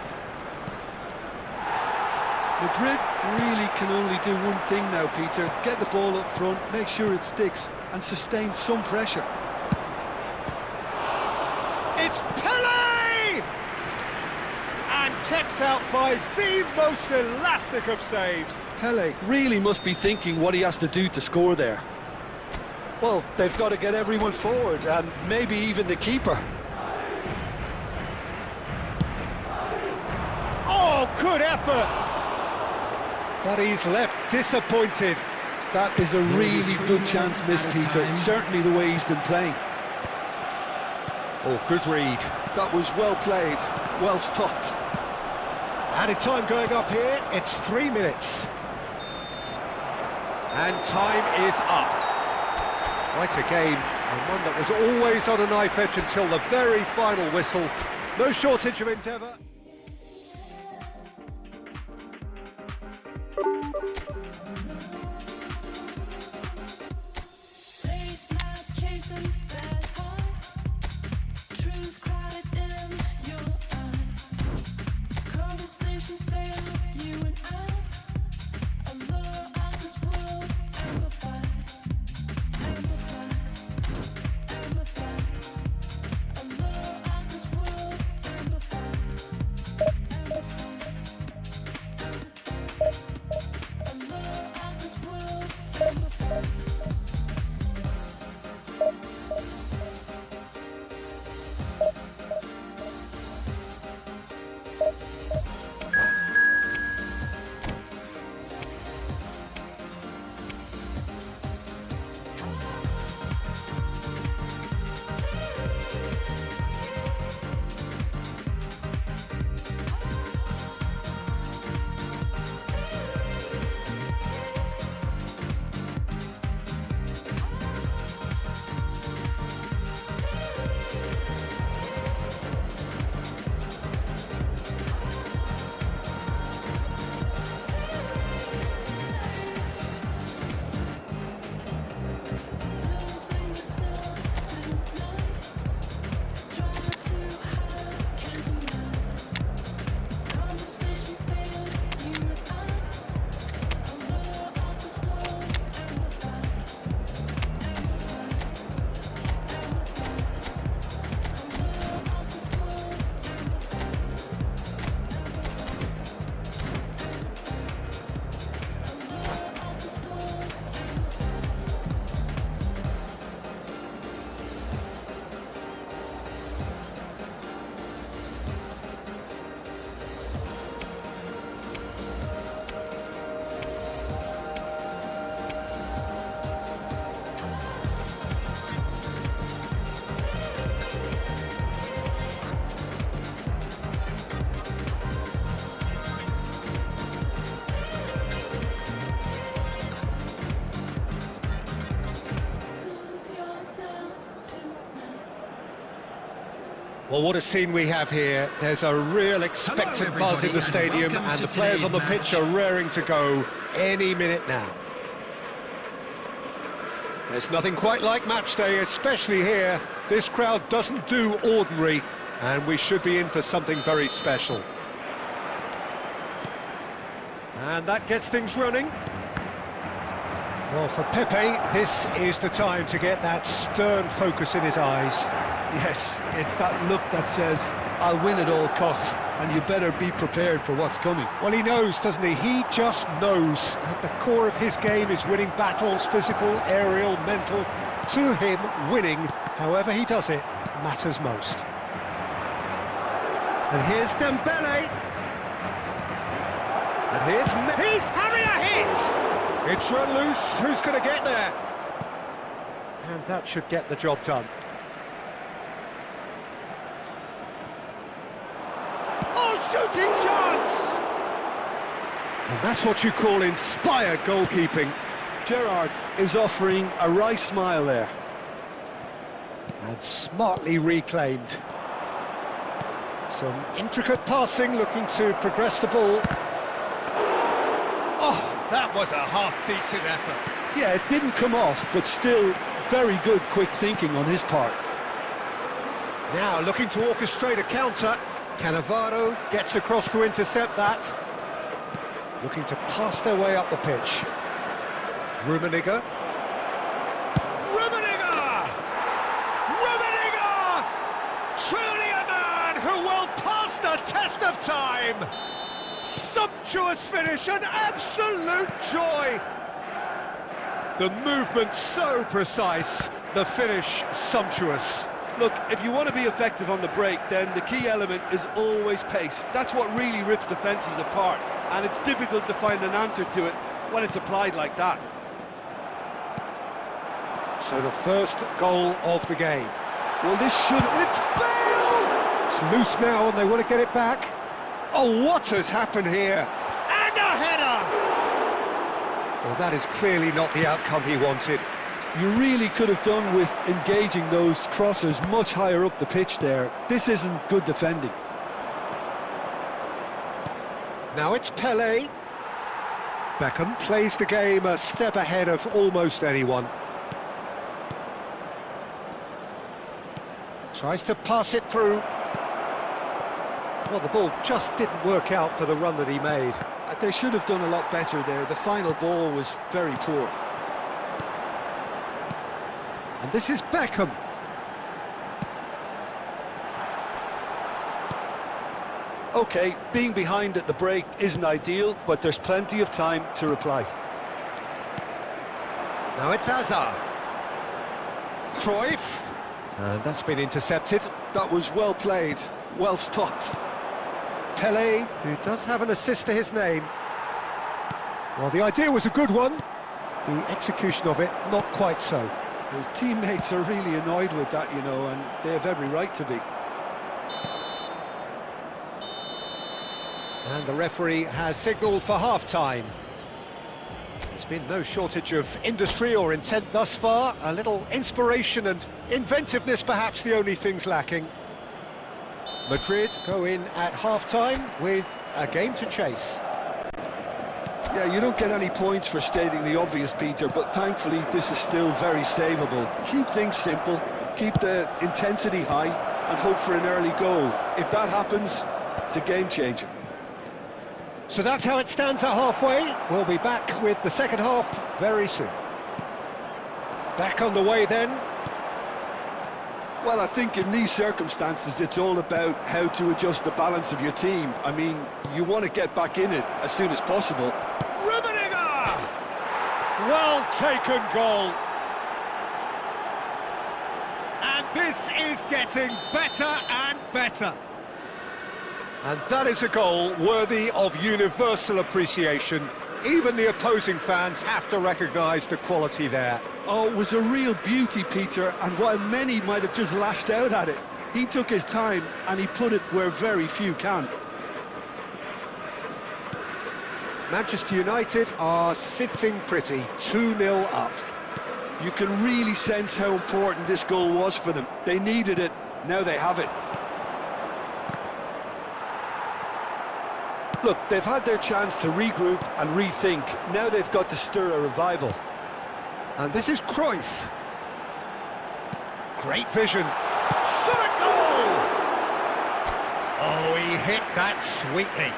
Madrid really can only do one thing now, Peter. Get the ball up front, make sure it sticks, and sustain some pressure. It's Pele! And kept out by the most elastic of saves. Pele really must be thinking what he has to do to score there. Well, they've got to get everyone forward, and maybe even the keeper. Oh, good effort! But he's left disappointed. That is a really good chance missed, Peter. Certainly the way he's been playing. Oh, good read. That was well played, well stopped. Added time going up here, it's 3 minutes. And time is up. Quite a game, and one that was always on a knife edge until the very final whistle. No shortage of endeavour. Well, what a scene we have here. There's a real expectant buzz in the stadium, and the players on the pitch are raring to go any minute now. There's nothing quite like match day, especially here. This crowd doesn't do ordinary, and we should be in for something very special. And that gets things running. Well, for Pepe, this is the time to get that stern focus in his eyes. Yes, it's that look that says, I'll win at all costs, and you better be prepared for what's coming. Well, he knows, doesn't he? He just knows. At the core of his game is winning battles, physical, aerial, mental. To him, winning, however he does it, matters most. And here's Dembele. And he's having a hit! It's run loose, who's going to get there? And that should get the job done. Oh, shooting chance! And that's what you call inspired goalkeeping. Gerrard is offering a wry smile there. And smartly reclaimed. Some intricate passing, looking to progress the ball. Oh! That was a half-decent effort. Yeah, it didn't come off, but still very good quick thinking on his part. Now looking to orchestrate a counter. Cannavaro gets across to intercept that. Looking to pass their way up the pitch. Rummenigge. Rummenigge! Rummenigge! Truly a man who will pass the test of time! Sumptuous finish, an absolute joy! The movement so precise, the finish sumptuous. Look, if you want to be effective on the break, then the key element is always pace. That's what really rips defences apart, and it's difficult to find an answer to it when it's applied like that. So the first goal of the game. Well, this should... It's Bale! It's loose now and they want to get it back. Oh, what has happened here? And a header! Well, that is clearly not the outcome he wanted. You really could have done with engaging those crossers much higher up the pitch there. This isn't good defending. Now it's Pelé. Beckham plays the game a step ahead of almost anyone. Tries to pass it through. Well, the ball just didn't work out for the run that he made. They should have done a lot better there. The final ball was very poor. And this is Beckham. OK, being behind at the break isn't ideal, but there's plenty of time to reply. Now it's Hazard. Cruyff. And that's been intercepted. That was well played, well stopped. Pelé, who does have an assist to his name. Well, the idea was a good one. The execution of it, not quite so. His teammates are really annoyed with that, you know, and they have every right to be. And the referee has signalled for half-time. There's been no shortage of industry or intent thus far. A little inspiration and inventiveness, perhaps the only things lacking. Madrid go in at half-time with a game to chase. Yeah, you don't get any points for stating the obvious, Peter, but thankfully this is still very savable. Keep things simple, keep the intensity high, and hope for an early goal. If that happens, it's a game-changer. So that's how it stands at halfway. We'll be back with the second half very soon. Back on the way then. Well, I think in these circumstances it's all about how to adjust the balance of your team. I mean, you want to get back in it as soon as possible. Rummenigge! Well taken goal. And this is getting better and better. And that is a goal worthy of universal appreciation. Even the opposing fans have to recognise the quality there. Oh, it was a real beauty, Peter, and while many might have just lashed out at it, he took his time and he put it where very few can. Manchester United are sitting pretty, 2-0 up. You can really sense how important this goal was for them. They needed it, now they have it. Look, they've had their chance to regroup and rethink. Now they've got to stir a revival. And this is Cruyff. Great vision. Shot a goal! Oh, he hit that sweetly.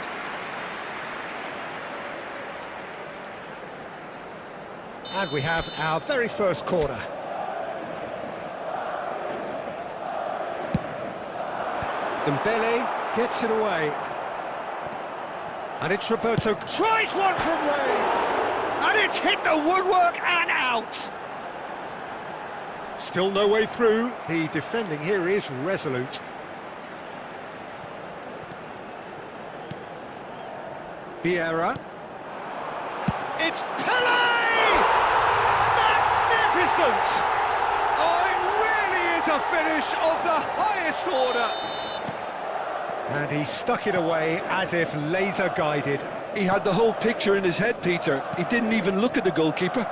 And we have our very first corner. Dembele gets it away. And it's Roberto, tries one from range! And it's hit the woodwork and out! Still no way through. The defending here is resolute. Vieira. It's Pele! Magnificent! Oh, it really is a finish of the highest order! And he stuck it away as if laser-guided. He had the whole picture in his head, Peter. He didn't even look at the goalkeeper.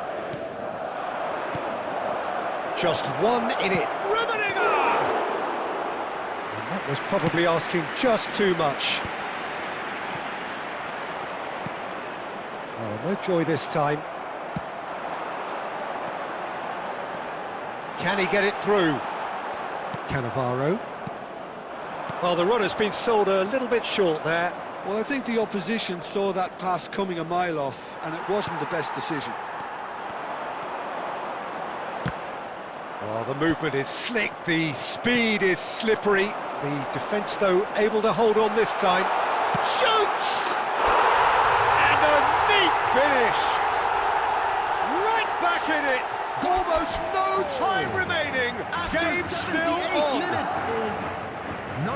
Just one in it. Rummenigge! And that was probably asking just too much. Oh, no joy this time. Can he get it through? Cannavaro. Well, the run has been sold a little bit short there. Well, I think the opposition saw that pass coming a mile off, and it wasn't the best decision. Oh, the movement is slick, the speed is slippery. The defence, though, able to hold on this time. Shoots! And a neat finish! Right back in it! Almost no time remaining! Game still on!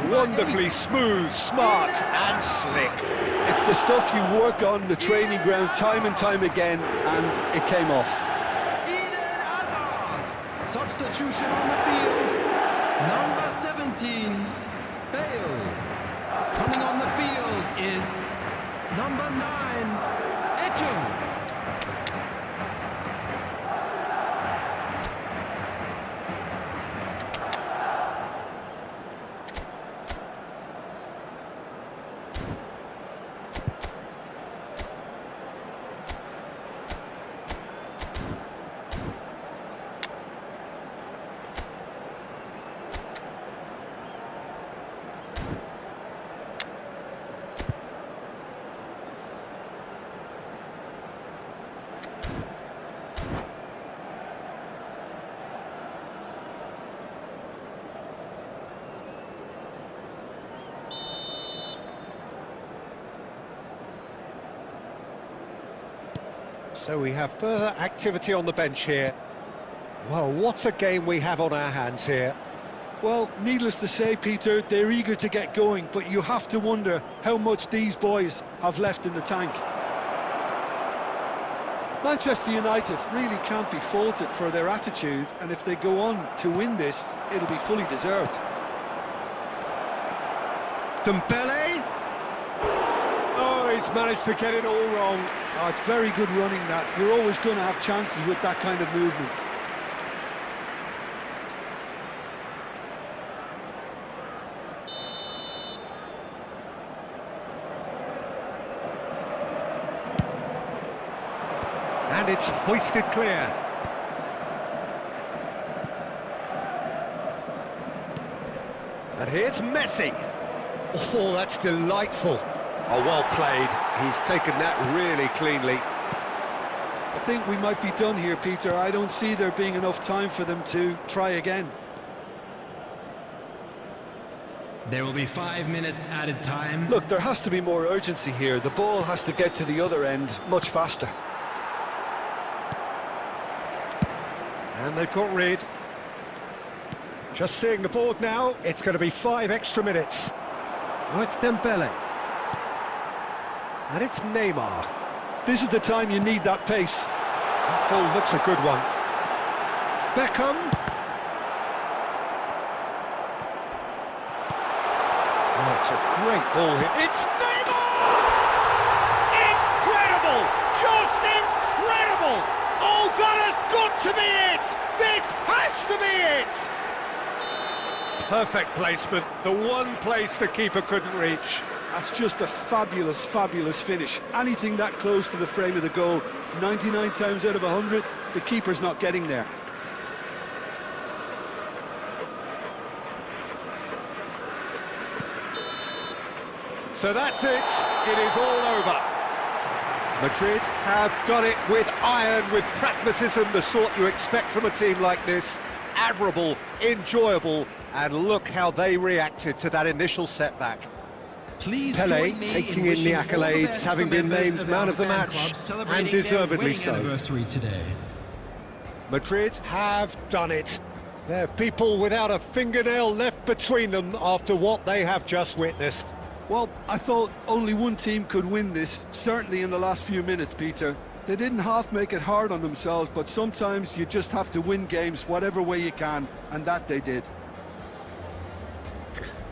Wonderfully smooth, smart and slick. It's the stuff you work on the training ground time and time again, and it came off. Substitution on the field, number 17, Bale. Coming on the field is number 9, Etienne. So we have further activity on the bench here. Well, what a game we have on our hands here. Well, needless to say, Peter, they're eager to get going, but you have to wonder how much these boys have left in the tank. Manchester United really can't be faulted for their attitude, and if they go on to win this, it'll be fully deserved. Dembele! Oh, he's managed to get it all wrong. Oh, it's very good running, that. You're always going to have chances with that kind of movement. And it's hoisted clear. And here's Messi. Oh, that's delightful. Oh, well played. He's taken that really cleanly. I think we might be done here, Peter. I don't see there being enough time for them to try again. There will be 5 minutes added time. Look, there has to be more urgency here. The ball has to get to the other end much faster. And they've got rid. Just seeing the board now, it's going to be 5 extra minutes. Oh, it's Dembele. And it's Neymar. This is the time you need that pace. That ball looks a good one. Beckham. Oh, it's a great ball here. It's Neymar! Incredible! Just incredible! Oh, that has got to be it! This has to be it! Perfect placement, the one place the keeper couldn't reach. That's just a fabulous, fabulous finish. Anything that close to the frame of the goal, 99 times out of 100, the keeper's not getting there. So that's it. It is all over. Madrid have done it with iron, with pragmatism, the sort you expect from a team like this. Admirable, enjoyable, and look how they reacted to that initial setback. Please Pele join me taking in the wishing all accolades, best having for been members named of man our of the fan match, club celebrating and their deservedly wedding so. anniversary today. Madrid have done it. They're people without a fingernail left between them after what they have just witnessed. Well, I thought only one team could win this, certainly in the last few minutes, Peter. They didn't half make it hard on themselves, but sometimes you just have to win games whatever way you can, and that they did.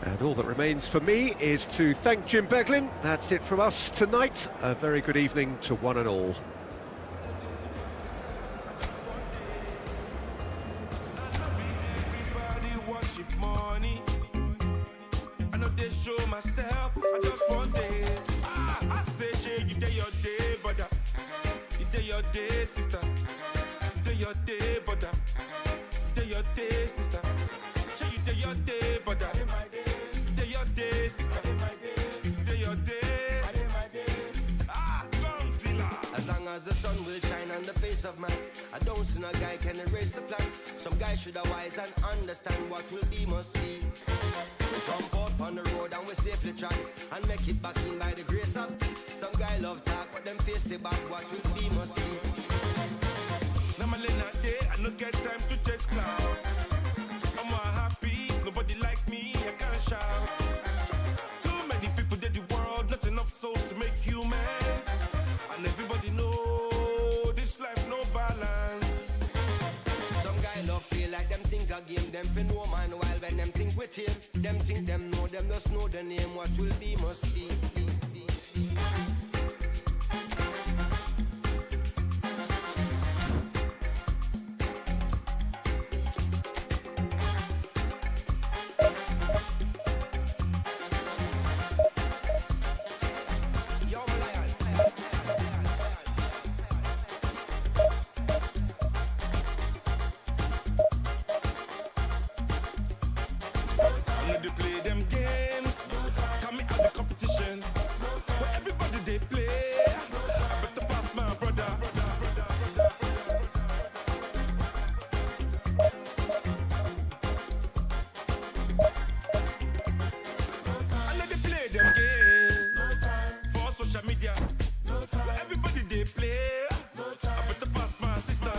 And all that remains for me is to thank Jim Beglin. That's it from us tonight. A very good evening to one and all. Everybody worship money. I know they show myself. I just want it. I say, shey, you day your day, brother. You day your day, sister. You day your day, brother. You day your day, sister. Shey, you day your day, brother. You day your day, sister. You day your day. Godzilla. As long as the sun will shine on the face of man, I don't see no guy can erase the plan. Some guy should have wise and understand what will be must be. We jump out on the road and we safely track and make it back in by the grace of. Some guy love talk, but them face the back. What will be must be. Now my late day, I no get time to chase cloud. I'm more happy, nobody like me, I can't shout. Too many people did the world, not enough souls to make humans. And everybody know this life no balance. Some guy love feel like them think a game, them fin no man while when them think with him. Them think them just know the name, what will be must be. Yo, Lion. I'm gonna play them games, come out the competition. Where everybody they play, I better pass my brother. I know they play them games for social media. Where everybody they play, I better pass my sister.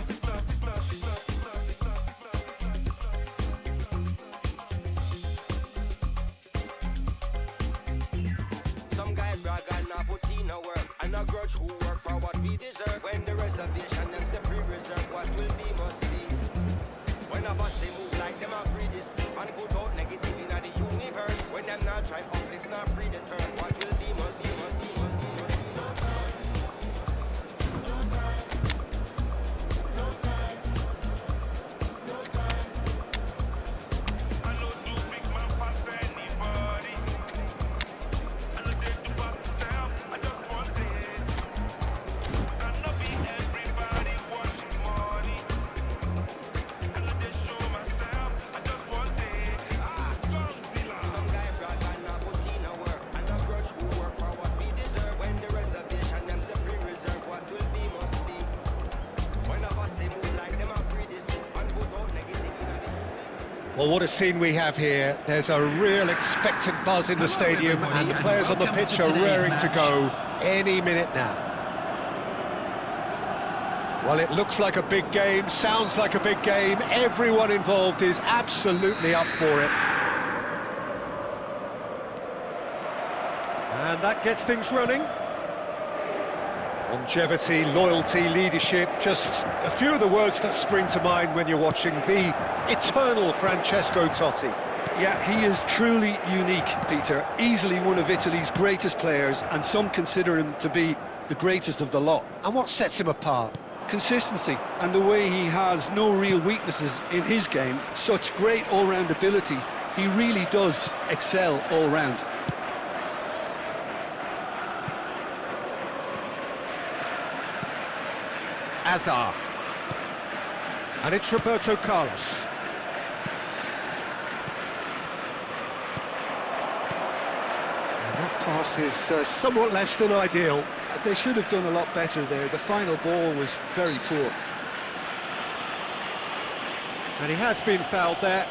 Some guy brag and not put in a work, and a grudge who work for what we deserve. When the reservation them say pre-reserve, what will be must be. When a boss they move like them are free this and put out negative in the universe. When them not try uplift, not free the turn, what will be must be. I know do big man pass anybody. I know they do pass themselves. I just want it. I know be everybody watching money. I know they show myself. I just want it. Godzilla. Some guy brag and not put in a work, and a grudge who work for what we deserve. When the reservation them say pre-reserve, what will be must be. When a boss they move like them are free this and put out negative in the Well, what a scene we have here. There's a real expectant buzz in the stadium, and the players on the pitch are raring to go any minute now. Well, it looks like a big game, sounds like a big game. Everyone involved is absolutely up for it. And that gets things running. Longevity, loyalty, leadership, just a few of the words that spring to mind when you're watching the eternal Francesco Totti. Yeah, he is truly unique, Peter. Easily one of Italy's greatest players, and some consider him to be the greatest of the lot. And what sets him apart? Consistency, and the way he has no real weaknesses in his game. Such great all-round ability. He really does excel all round. Hazard. And it's Roberto Carlos. And that pass is somewhat less than ideal. They should have done a lot better there. The final ball was very poor. And he has been fouled there.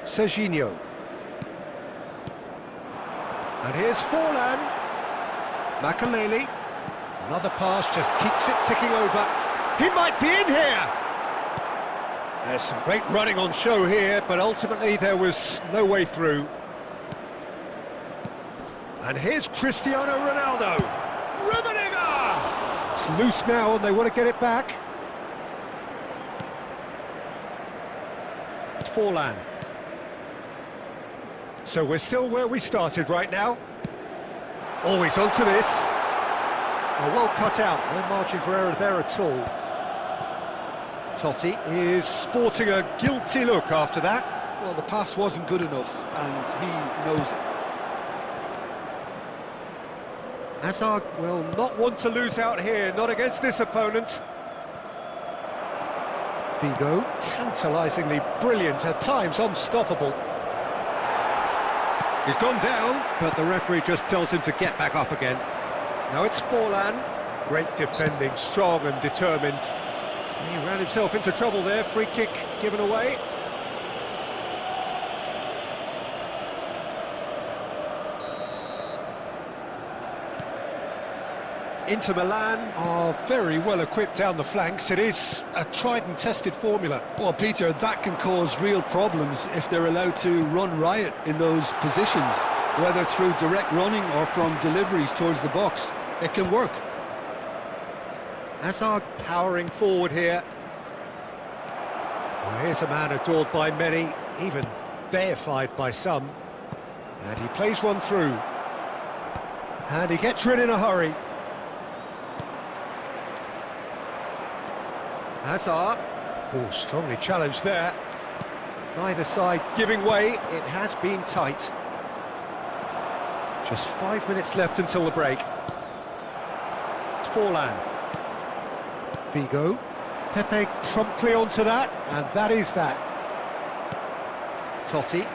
Serginho. And here's Forlan. Makaleli. Another pass, just keeps it ticking over. He might be in here! There's some great running on show here, but ultimately there was no way through. And here's Cristiano Ronaldo. Rummenigge! It's loose now and they want to get it back. Forlan. So we're still where we started right now. Always onto this. Oh, well cut out, no margin for error there at all. Totti is sporting a guilty look after that. Well, the pass wasn't good enough, and he knows it. Hazard will not want to lose out here, not against this opponent. Figo, tantalisingly brilliant, at times unstoppable. He's gone down, but the referee just tells him to get back up again. Now it's Forlan. Great defending, strong and determined. He ran himself into trouble there, free kick given away. Inter Milan are very well equipped down the flanks. It is a tried and tested formula. Well, Peter, that can cause real problems if they're allowed to run riot in those positions, whether through direct running or from deliveries towards the box. It can work. Hazard powering forward here. Well, here's a man adored by many, even deified by some. And he plays one through. And he gets rid in a hurry. Hazard. Oh, strongly challenged there. Neither side giving way. It has been tight. Just 5 minutes left until the break. Forlan. Figo. Pepe promptly onto that, and that is that. Totti.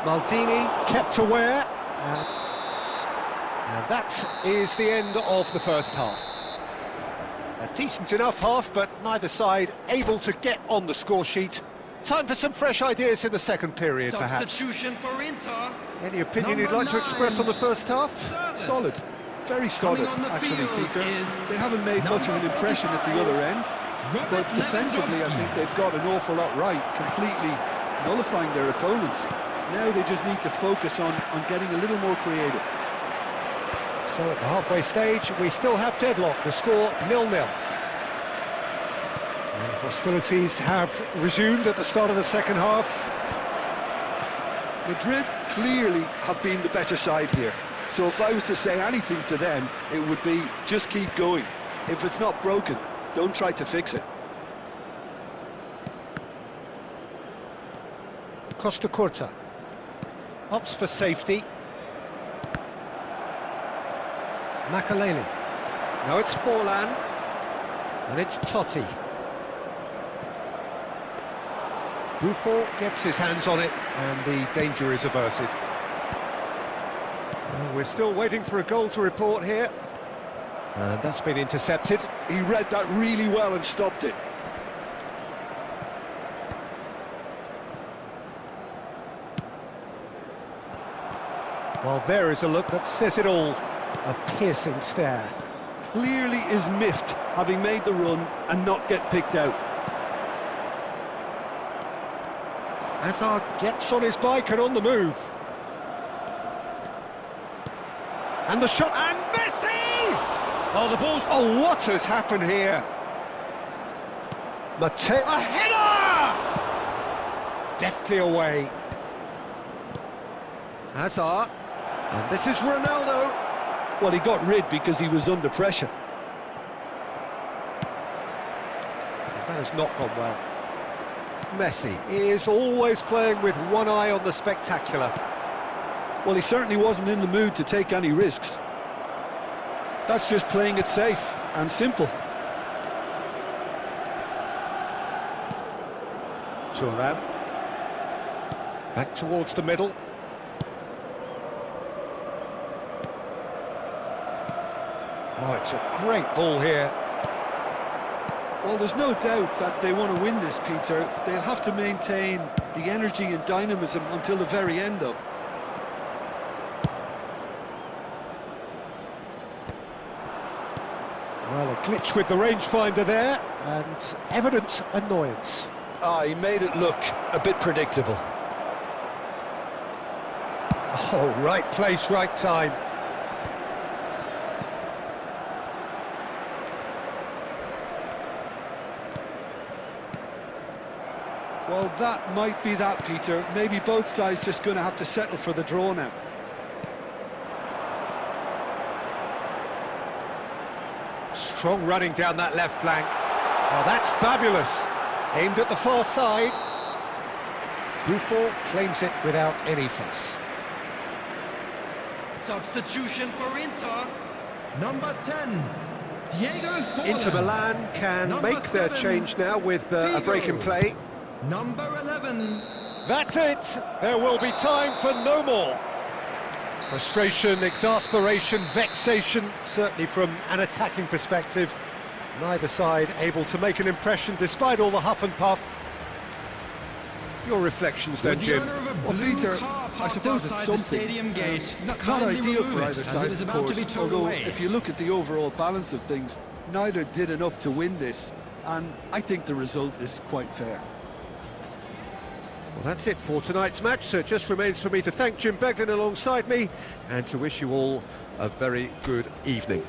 Maldini kept aware, and that is the end of the first half. A decent enough half, but neither side able to get on the score sheet. Time for some fresh ideas in the second period, perhaps. Substitution for Inter. Any opinion you'd Number like to express 9. on the first half? Solid. Very solid, Coming on the actually, field Peter. is They haven't made much of an impression at the other end, but defensively I think they've got an awful lot right, completely nullifying their opponents. Now they just need to focus on getting a little more creative. So at the halfway stage, we still have deadlock, the score 0-0. And hostilities have resumed at the start of the second half. Madrid clearly have been the better side here. So if I was to say anything to them, it would be just keep going. If it's not broken, don't try to fix it. Costa Curta. Opts for safety. Makaleli. Now it's Forlan. And it's Totti. Buffon gets his hands on it, and the danger is averted. We're still waiting for a goal to report here. And that's been intercepted. He read that really well and stopped it. Well, there is a look that says it all. A piercing stare. Clearly is miffed, having made the run and not get picked out. Hazard gets on his bike and on the move. And the shot, and Messi! Oh, the ball's... Oh, what has happened here? Mateo... A header! Deftly away. Hazard. And this is Ronaldo. Well, he got rid because he was under pressure. That has not gone well. Messi is always playing with one eye on the spectacular. Well, he certainly wasn't in the mood to take any risks. That's just playing it safe and simple. Thuram. Back towards the middle. Oh, it's a great ball here. Well, there's no doubt that they want to win this, Peter. They'll have to maintain the energy and dynamism until the very end, though. Well, a glitch with the rangefinder there, and evident annoyance. He made it look a bit predictable. Oh, right place, right time. Well, that might be that, Peter. Maybe both sides just going to have to settle for the draw now. Strong running down that left flank. Oh, that's fabulous. Aimed at the far side. Buffon claims it without any fuss. Substitution for Inter. Number 10, Diego Forlan. Inter Milan can Number make their 7, change now with a break in play. Number 11. That's it! There will be time for no more. Frustration, exasperation, vexation, certainly from an attacking perspective. Neither side able to make an impression despite all the huff and puff. Your reflections then, Jim? Well, Peter, I suppose it's something. Not ideal for either side, of course, although if you look at the overall balance of things, neither did enough to win this, and I think the result is quite fair. Well, that's it for tonight's match, so it just remains for me to thank Jim Beglin alongside me and to wish you all a very good evening.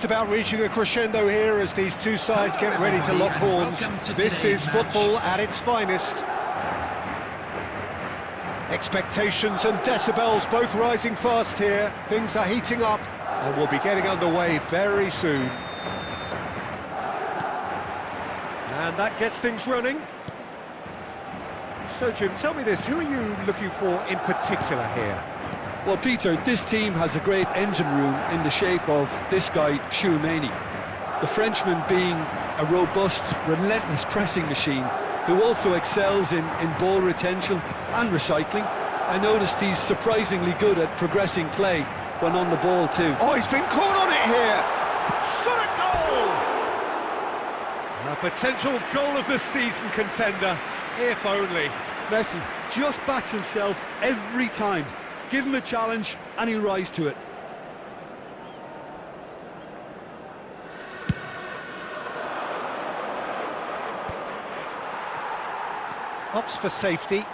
About reaching a crescendo here as these two sides get ready to lock horns. This is football at its finest. Expectations and decibels both rising fast here. Things are heating up and we'll be getting underway very soon. And that gets things running. So Jim, tell me this, who are you looking for in particular here? Well, Peter, this team has a great engine room in the shape of this guy, Tchouaméni. The Frenchman being a robust, relentless pressing machine who also excels in ball retention and recycling. I noticed he's surprisingly good at progressing play when on the ball too. Oh, he's been caught on it here. Shot a goal! A potential goal of the season contender, if only. Messi just backs himself every time. Give him a challenge and he'll rise to it. Opts for safety.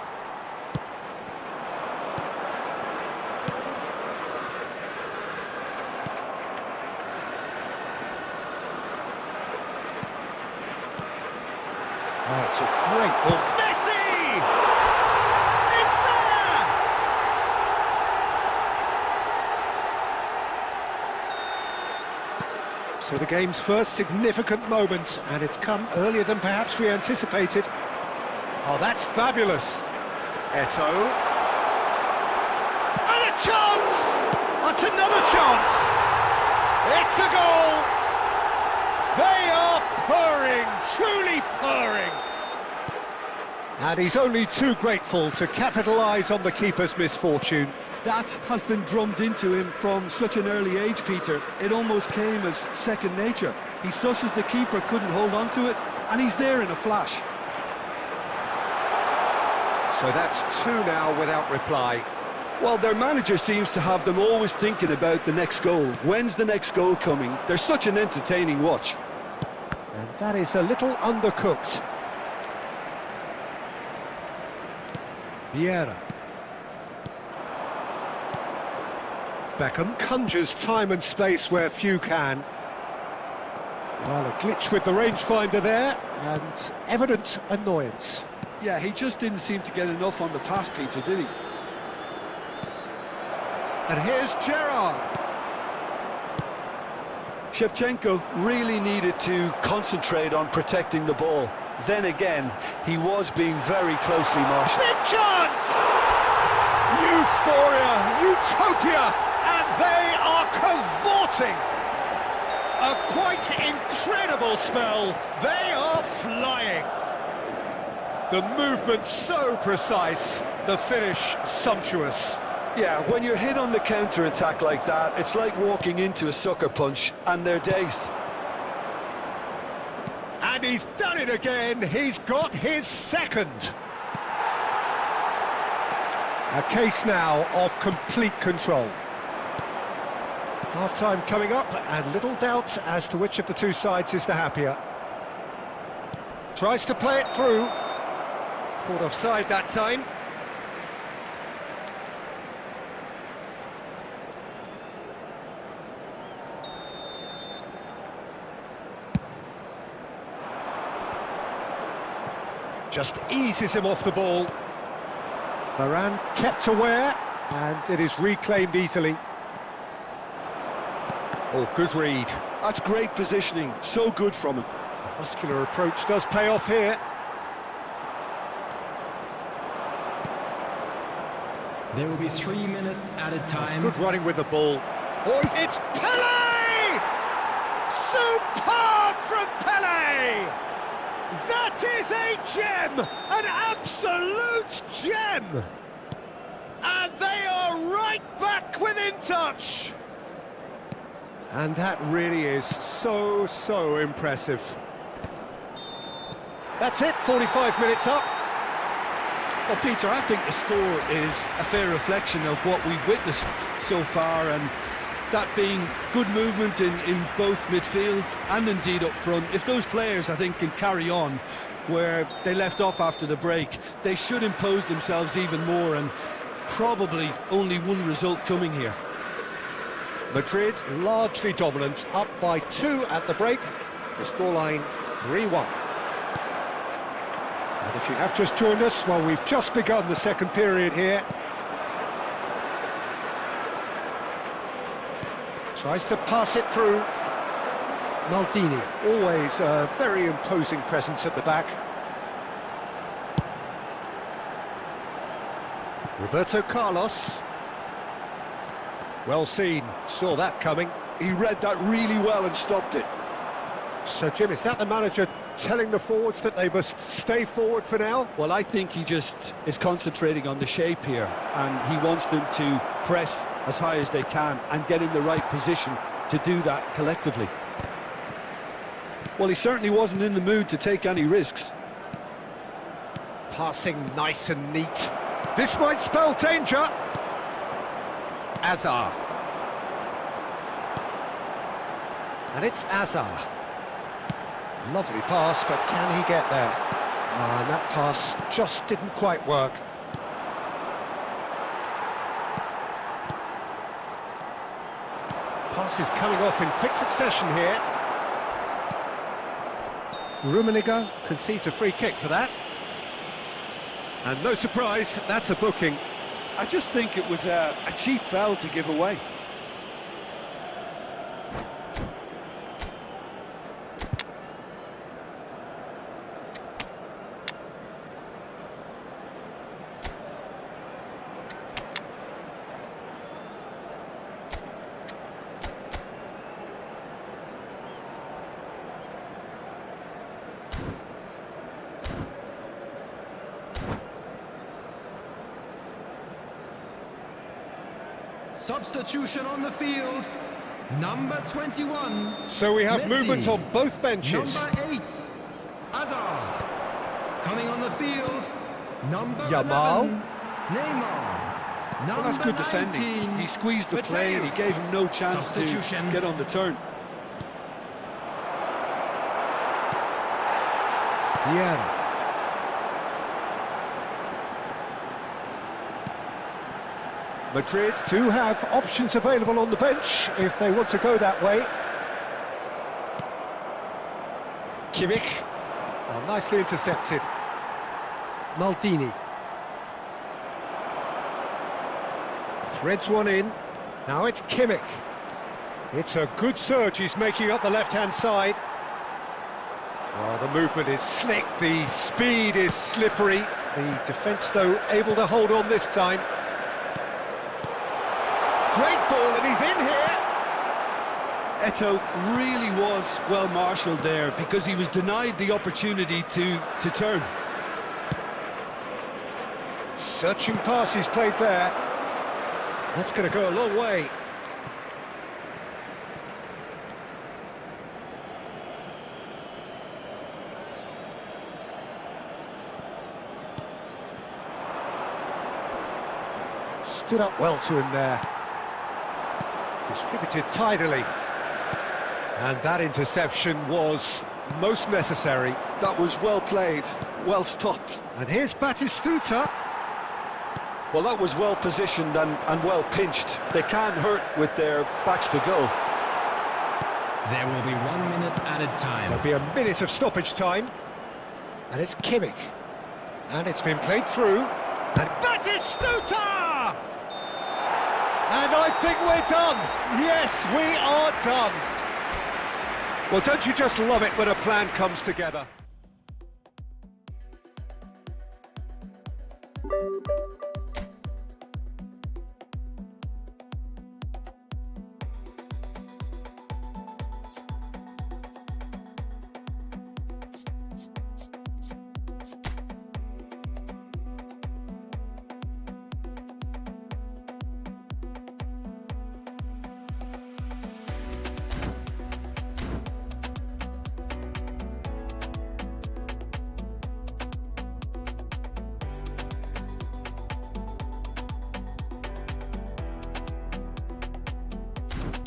Oh, it's a great ball. Messi! It's there! So the game's first significant moment, and it's come earlier than perhaps we anticipated. Oh, that's fabulous. Eto. And a chance! That's another chance! It's a goal! They are purring, truly purring. And he's only too grateful to capitalise on the keeper's misfortune. That has been drummed into him from such an early age, Peter. It almost came as second nature. He susses the keeper couldn't hold on to it, and he's there in a flash. So that's two now without reply. Well, their manager seems to have them always thinking about the next goal. When's the next goal coming? They're such an entertaining watch. And that is a little undercooked. Vieira. Beckham conjures time and space where few can. Well, a glitch with the rangefinder there, and evident annoyance. Yeah, he just didn't seem to get enough on the pass, Peter, did he? And here's Gerrard. Shevchenko really needed to concentrate on protecting the ball. Then again, he was being very closely marshalled. Big chance! Euphoria, utopia, and they are cavorting. A quite incredible spell. They are flying. The movement so precise, the finish sumptuous. Yeah, when you're hit on the counter-attack like that, it's like walking into a sucker punch, and they're dazed. And he's done it again, he's got his second. A case now of complete control. Half-time coming up, and little doubt as to which of the two sides is the happier. Tries to play it through. Caught offside that time. Just eases him off the ball. Varane kept aware, and it is reclaimed easily. Oh, good read. That's great positioning, so good from him. Muscular approach does pay off here. There will be 3 minutes added That's time. good running with the ball. Oh, it's Pele! Superb from Pele! That is a gem! An absolute gem! And they are right back within touch! And that really is so impressive. That's it, 45 minutes up. Well, Peter, I think the score is a fair reflection of what we've witnessed so far, and that being good movement in both midfield and indeed up front. If those players, I think, can carry on where they left off after the break, they should impose themselves even more, and probably only one result coming here. Madrid largely dominant, up by 2 at the break. The scoreline 3-1. And if you have just joined us, well, we've just begun the second period here. Tries to pass it through. Maldini, always a very imposing presence at the back. Roberto Carlos. Well seen, saw that coming. He read that really well and stopped it. So, Jim, is that the manager telling the forwards that they must stay forward for now? Well, I think he just is concentrating on the shape here, and he wants them to press as high as they can and get in the right position to do that collectively. Well, he certainly wasn't in the mood to take any risks. Passing nice and neat. This might spell danger. Azar. And it's Azar. Lovely pass, but can he get there? And that pass just didn't quite work. Passes coming off in quick succession here. Rummenigge concedes a free kick for that. And no surprise, that's a booking. I just think it was a cheap foul to give away. Substitution on the field. Number 21. So we have Messi. movement on both benches. Number 8. Hazard. Coming on the field. Number Yamal. 11. Neymar. Number Well, that's good 19. defending. He squeezed the play and he gave him no chance to Substitution. get on the turn. Yeah. Madrid do have options available on the bench if they want to go that way. Kimmich. Oh, nicely intercepted. Maldini. Threads one in. Now it's Kimmich. It's a good surge he's making up the left-hand side. Oh, the movement is slick, the speed is slippery. The defence, though, able to hold on this time. Great ball, and he's in here! Eto'o really was well marshalled there because he was denied the opportunity to turn. Searching pass he's played there. That's going to go a long way. Stood up well to him there. Distributed tidily. And that interception was most necessary. That was well played, well stopped. And here's Batistuta. Well, that was well positioned and well pinched. They can't hurt with their backs to goal. There will be 1 minute added time. There'll be a minute of stoppage time. And it's Kimmich. And it's been played through. And Batistuta! And I think we're done. Yes, we are done. Well, don't you just love it when a plan comes together?